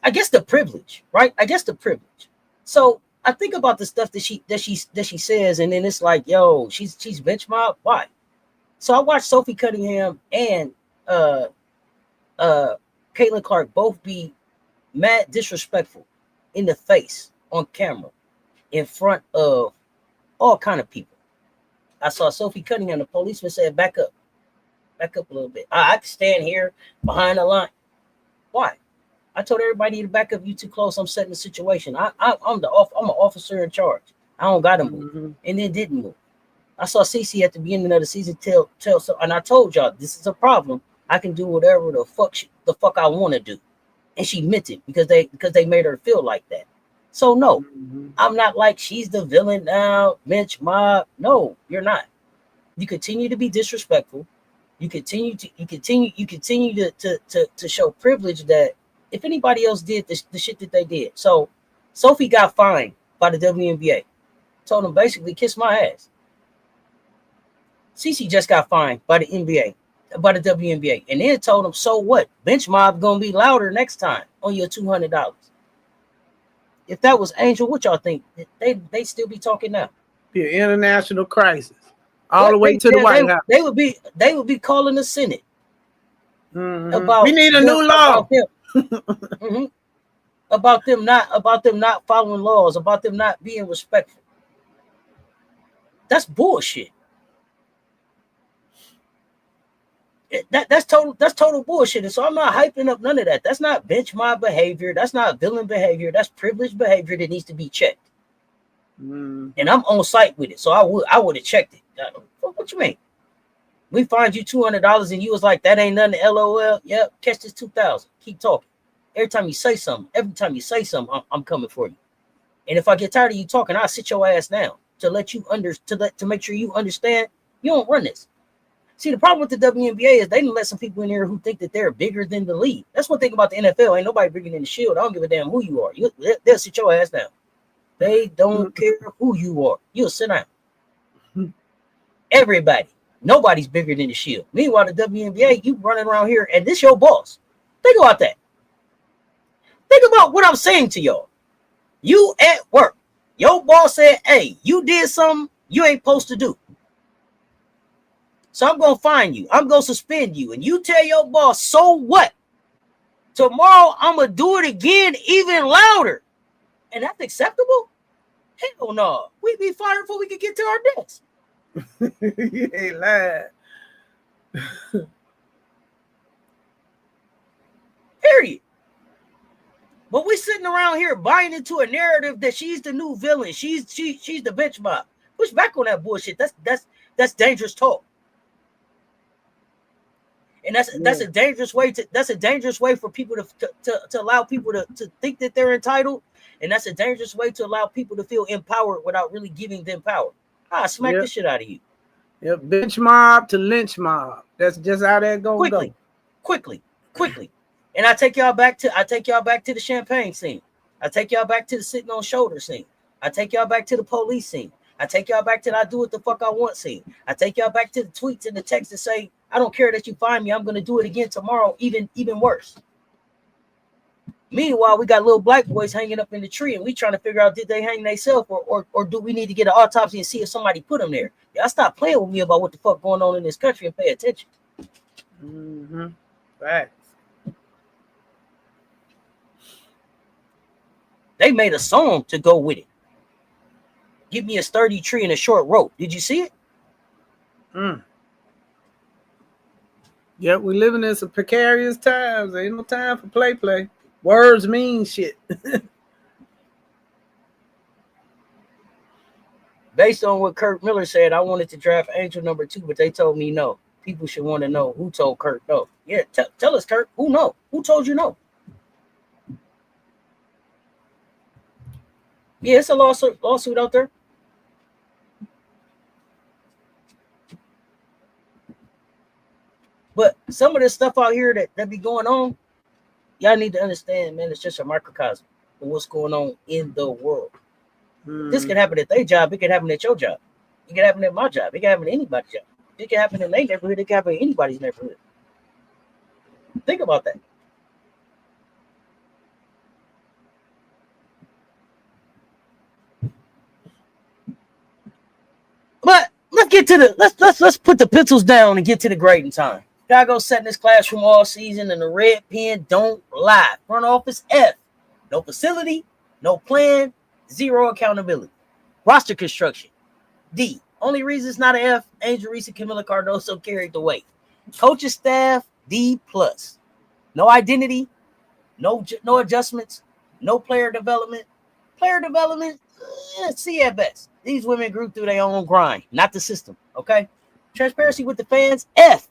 I guess the privilege, right? So I think about the stuff that she says, and then it's like, yo, she's bench mob. Why? So I watched Sophie Cunningham and Caitlin Clark both be mad disrespectful in the face on camera in front of all kind of people. I saw Sophie Cunningham, the policeman said, back up a little bit. I can stand here behind the line. Why? I told everybody to back up. You too close. I'm setting the situation. I'm an officer in charge. I don't got to move, and then didn't move. I saw Cece at the beginning of the season tell so, and I told y'all this is a problem. I can do whatever the fuck I want to do, and she meant it because they made her feel like that. So no, I'm not like she's the villain now, bench mob. No, you're not. You continue to be disrespectful. You continue to show privilege that if anybody else did the shit that they did. So Sophie got fined by the WNBA. Told them basically kiss my ass. Cece just got fined by the NBA, by the WNBA, and then told them, so what? Bench mob gonna be louder next time on your $200. If that was Angel, what y'all think? They still be talking now? Be an international crisis, all the way to the White House. They would be calling the Senate about. We need a new law about them not following laws, about them not being respectful. That's bullshit. That's total bullshit. And so I'm not hyping up none of that. That's not bench mob behavior. That's not villain behavior. That's privileged behavior that needs to be checked. And I'm on site with it, so I would have checked it. What you mean? We fined you $200 and you was like, that ain't nothing. LOL. Yep, catch this 2,000. Keep talking. Every time you say something, I'm coming for you. And if I get tired of you talking, I'll sit your ass down to make sure you understand. You don't run this. See, the problem with the WNBA is they didn't let some people in here who think that they're bigger than the league. That's one thing about the NFL. Ain't nobody bigger than the Shield. I don't give a damn who you are. They'll sit your ass down. They don't care who you are. You'll sit down. Everybody. Nobody's bigger than the Shield. Meanwhile, the WNBA, you running around here, and this your boss. Think about that. Think about what I'm saying to y'all. You at work. Your boss said, hey, you did something you ain't supposed to do. So I'm going to fine you. I'm going to suspend you. And you tell your boss, so what? Tomorrow, I'm going to do it again, even louder. And that's acceptable? Hell no. We'd be fired before we could get to our desk. You ain't lying. Period. But we sitting around here buying into a narrative that she's the new villain. She's the bench mob. Push back on that bullshit. That's dangerous talk. And that's a dangerous way for people to allow people to think that they're entitled, and that's a dangerous way to allow people to feel empowered without really giving them power. Smack the shit out of you. Yep, bench mob to lynch mob. That's just how that goes. Quickly. And I take y'all back to the champagne scene. I take y'all back to the sitting on shoulder scene. I take y'all back to the police scene. I take y'all back to the I do what the fuck I want scene. I take y'all back to the tweets and the text that say, I don't care that you find me. I'm going to do it again tomorrow, even worse. Meanwhile, we got little black boys hanging up in the tree, and we trying to figure out, did they hang themselves or do we need to get an autopsy and see if somebody put them there? Y'all stop playing with me about what the fuck going on in this country and pay attention. Facts. They made a song to go with it. Give me a sturdy tree and a short rope. Did you see it? Yep, we living in some precarious times. Ain't no time for play. Words mean shit. Based on what Kurt Miller said, I wanted to draft Angel number 2, but they told me no. People should want to know who told Kurt no. Yeah, tell us, Kurt. Who no? Who told you no? Yeah, it's a lawsuit out there. But some of this stuff out here that be going on, y'all need to understand, man, it's just a microcosm of what's going on in the world. This can happen at their job. It can happen at your job. It can happen at my job. It can happen at anybody's job. It can happen in their neighborhood. It can happen in anybody's neighborhood. Think about that. get to the let's put the pencils down and get to the grading time. Chicago sat in this classroom all season, and the red pen don't lie. Front office F. No facility, no plan, zero accountability. Roster construction D. Only reason it's not an F, Angel Reese and Kamilla Cardoso carried the weight. Coaching staff D+. No identity, no adjustments, no player development. Player development, C at best. These women grew through their own grind, not the system, okay? Transparency with the fans, F.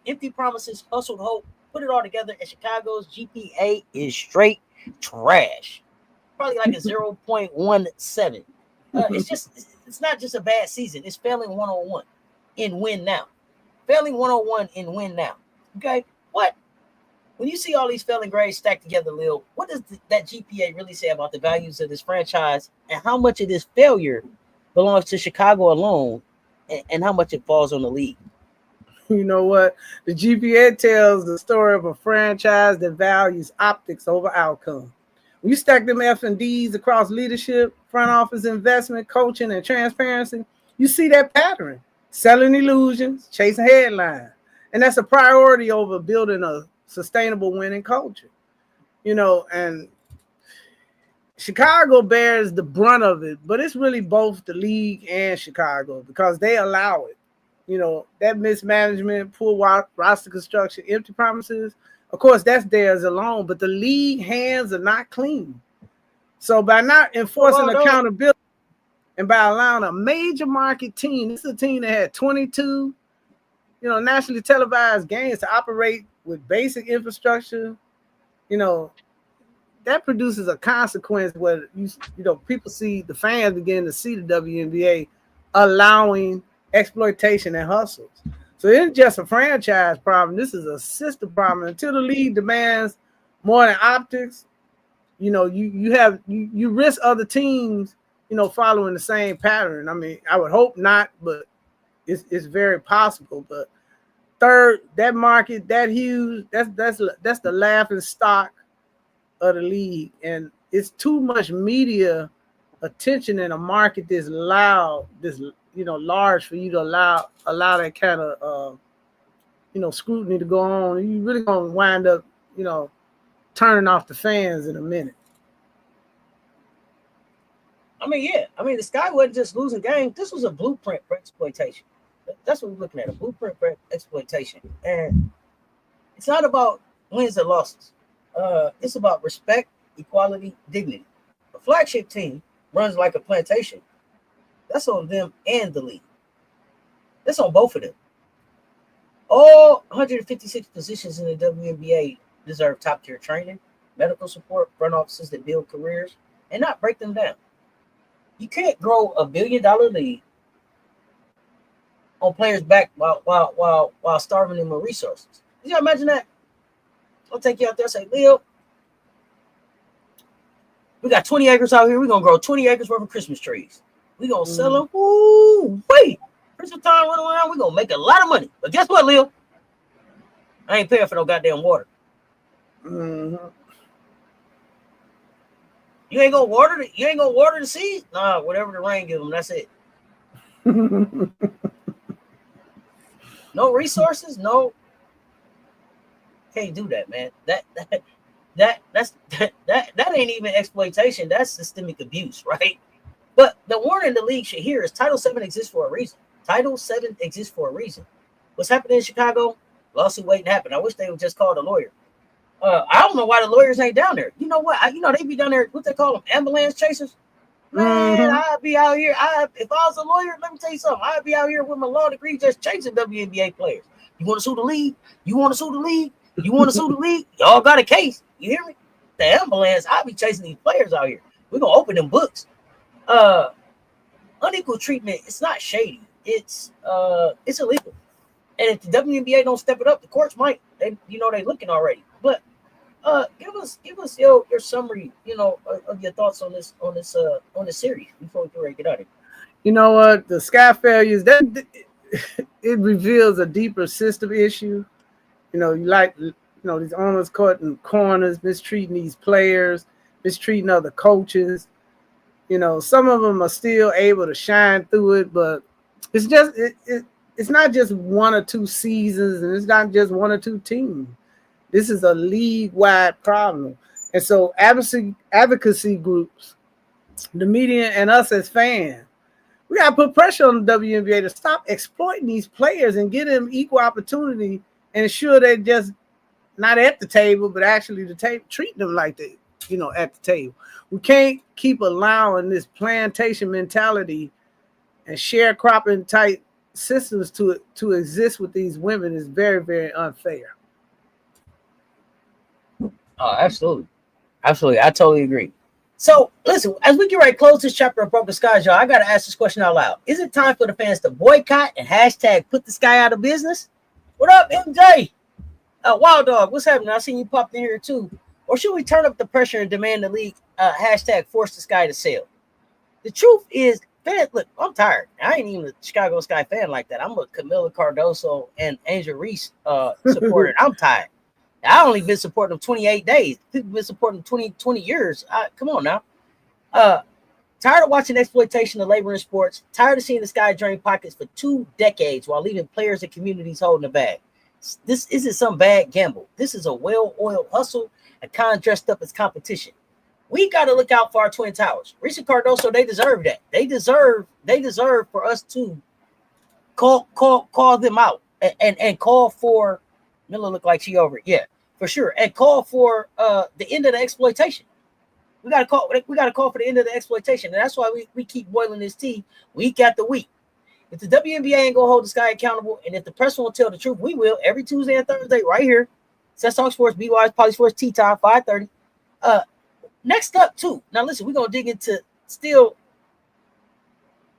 Empty promises, hustled hope, put it all together, and Chicago's GPA is straight trash. Probably like a 0.17. It's not just a bad season. It's failing 101 in win now. Failing 101 in win now. Okay? What? When you see all these failing grades stacked together, Lil, what does that GPA really say about the values of this franchise and how much of this failure belongs to Chicago alone and how much it falls on the league? You know what? The GPA tells the story of a franchise that values optics over outcome. When you stack them F and D's across leadership, front office investment, coaching, and transparency, you see that pattern. Selling illusions, chasing headlines. And that's a priority over building a sustainable winning culture. You know, and Chicago bears the brunt of it, but it's really both the league and Chicago because they allow it. You know, that mismanagement, poor roster construction, empty promises, of course, that's theirs alone, but the league hands are not clean. So by not enforcing accountability and by allowing a major market team, this is a team that had 22, nationally televised games to operate with basic infrastructure, that produces a consequence where, people see, the fans begin to see the WNBA allowing exploitation and hustles. So it's just a franchise problem. This is a system problem. Until the league demands more than optics, you risk other teams, following the same pattern. I mean, I would hope not, but it's very possible. But third, that market, that huge, that's the laughing stock of the league, and it's too much media attention in a market this loud, this large for you to allow that kind of scrutiny to go on. You really gonna wind up turning off the fans in a minute. I mean, the Sky wasn't just losing games. This was a blueprint for exploitation. That's what we're looking at, a blueprint for exploitation. And it's not about wins and losses. It's about respect, equality, dignity. A flagship team runs like a plantation. That's on them and the league. That's on both of them. All 156 positions in the WNBA deserve top-tier training, medical support, front offices that build careers, and not break them down. You can't grow a $1 billion league on players' back while starving them of resources. Did you imagine that? I'll take you out there and say, Leo, we got 20 acres out here. We're going to grow 20 acres worth of Christmas trees. We're going to sell them. Ooh, wait. Christmas time running around, we're going to make a lot of money. But guess what, Leo? I ain't paying for no goddamn water. Mm-hmm. You ain't gonna water the seeds? Nah, whatever the rain give them, that's it. No resources, no. Can't do that, man. That ain't even exploitation. That's systemic abuse, right? But the warning the league should hear is Title VII exists for a reason. Title VII exists for a reason. What's happening in Chicago? Lawsuit waiting to happen. I wish they would just call the lawyer. I don't know why the lawyers ain't down there. You know what? They be down there. What they call them? Ambulance chasers. Man, I'd be out here. If I was a lawyer, let me tell you something. I'd be out here with my law degree just chasing WNBA players. You want to sue the league? You want to sue the league? You want to sue the league? Y'all got a case. You hear me? The ambulance. I'll be chasing these players out here. We're gonna open them books. Unequal treatment. It's not shady. It's illegal. And if the WNBA don't step it up, the courts might. They looking already. But give us your summary, of your thoughts on this series before we can ready to get out of here. You know what? The Sky failures, it reveals a deeper system issue. These owners caught in corners, mistreating these players, mistreating other coaches. You know, some of them are still able to shine through it, but it's just it's not just one or two seasons, and it's not just one or two teams. This is a league-wide problem. And so advocacy groups, the media, and us as fans, we got to put pressure on the WNBA to stop exploiting these players and give them equal opportunity and ensure they're just not at the table, but actually the table, treat them like they, you know, at the table. We can't keep allowing this plantation mentality and sharecropping type systems to exist with these women. Is very, very unfair. Oh, absolutely. Absolutely. I totally agree. So listen, as we get ready to close this chapter of Broken Skies, y'all, I got to ask this question out loud. Is it time for the fans to boycott and hashtag put the sky out of business? What up, MJ? Wild Dog, what's happening? I seen you popped in here too. Or should we turn up the pressure and demand the league hashtag force the sky to sell? The truth is, fans, look, I'm tired. I ain't even a Chicago Sky fan like that. I'm a Kamilla Cardoso and Angel Reese supporter. I'm tired. I only been supporting them 28 days. People been supporting them 20 years. Come on now. Tired of watching exploitation of labor in sports. Tired of seeing the Sky drain pockets for 2 decades while leaving players and communities holding the bag. This isn't some bad gamble. This is a well-oiled hustle, a con dressed up as competition. We got to look out for our Twin Towers. Reese and Cardoso, they deserve that. They deserve for us to call them out and call for. Miller look like she over it. Yeah, for sure. And call for the end of the exploitation. We gotta call for the end of the exploitation. And that's why we keep boiling this tea week after week. If the WNBA ain't gonna hold the Sky accountable, and if the press won't tell the truth, we will every Tuesday and Thursday right here. Cess Talk Sports, BWISE, Poly Sports, Tea Time, 5:30. Next up, too. Now listen, we're gonna dig into still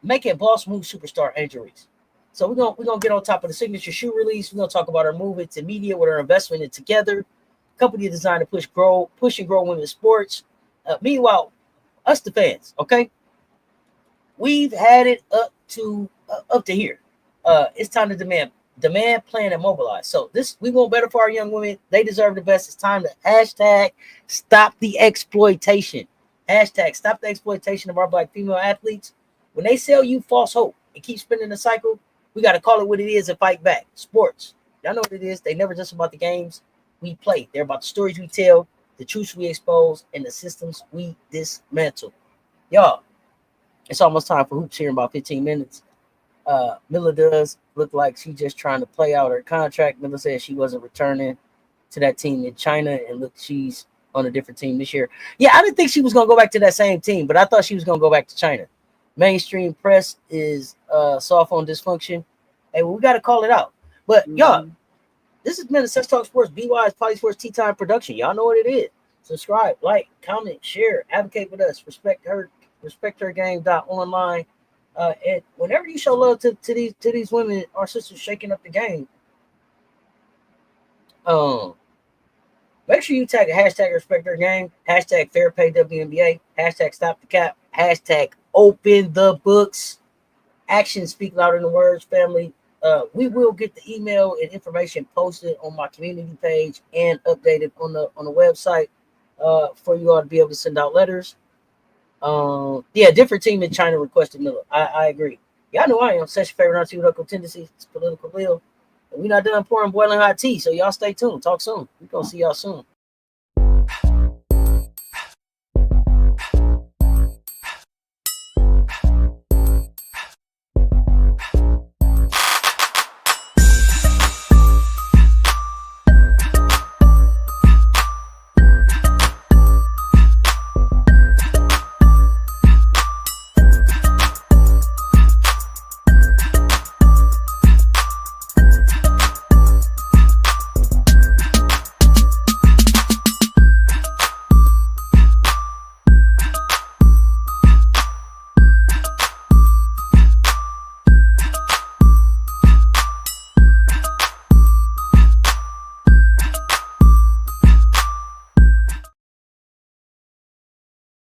making boss move superstar Angel Reese. So we're gonna get on top of the signature shoe release. We're gonna talk about our move into media with our investment in Together, company designed to push and grow women's sports. Meanwhile, us the fans, okay, we've had it up to here. It's time to demand, plan, and mobilize. So we want better for our young women. They deserve the best. It's time to hashtag stop the exploitation. Hashtag stop the exploitation of our Black female athletes. When they sell you false hope and keep spinning the cycle, we got to call it what it is and fight back. Sports, y'all know what it is. They never just about the games we play. They're about the stories we tell, the truths we expose, and the systems we dismantle. Y'all, it's almost time for hoops here in about 15 minutes. Miller does look like she's just trying to play out her contract. Miller said she wasn't returning to that team in China, and look, she's on a different team this year. Yeah, I didn't think she was going to go back to that same team, but I thought she was going to go back to China. Mainstream press is soft on dysfunction. Hey, well, we got to call it out. But y'all, this has been a Cess Talk Sports, BWISE, Poly Sports, Tea Time production. Y'all know what it is. Subscribe, like, comment, share, advocate with us. Respect her game.online. And whenever you show love to these women, our sisters shaking up the game, make sure you tag a hashtag respect her game, hashtag fair pay WNBA, hashtag stop the cap, hashtag open the books. Actions speak louder than words, family. We will get the email and information posted on my community page and updated on the website for you all to be able to send out letters. Different team in China requested Miller. I agree. Y'all know I am such a favorite political tendencies. It's political will. And we're not done pouring boiling hot tea, so y'all stay tuned. Talk soon. We're gonna see y'all soon.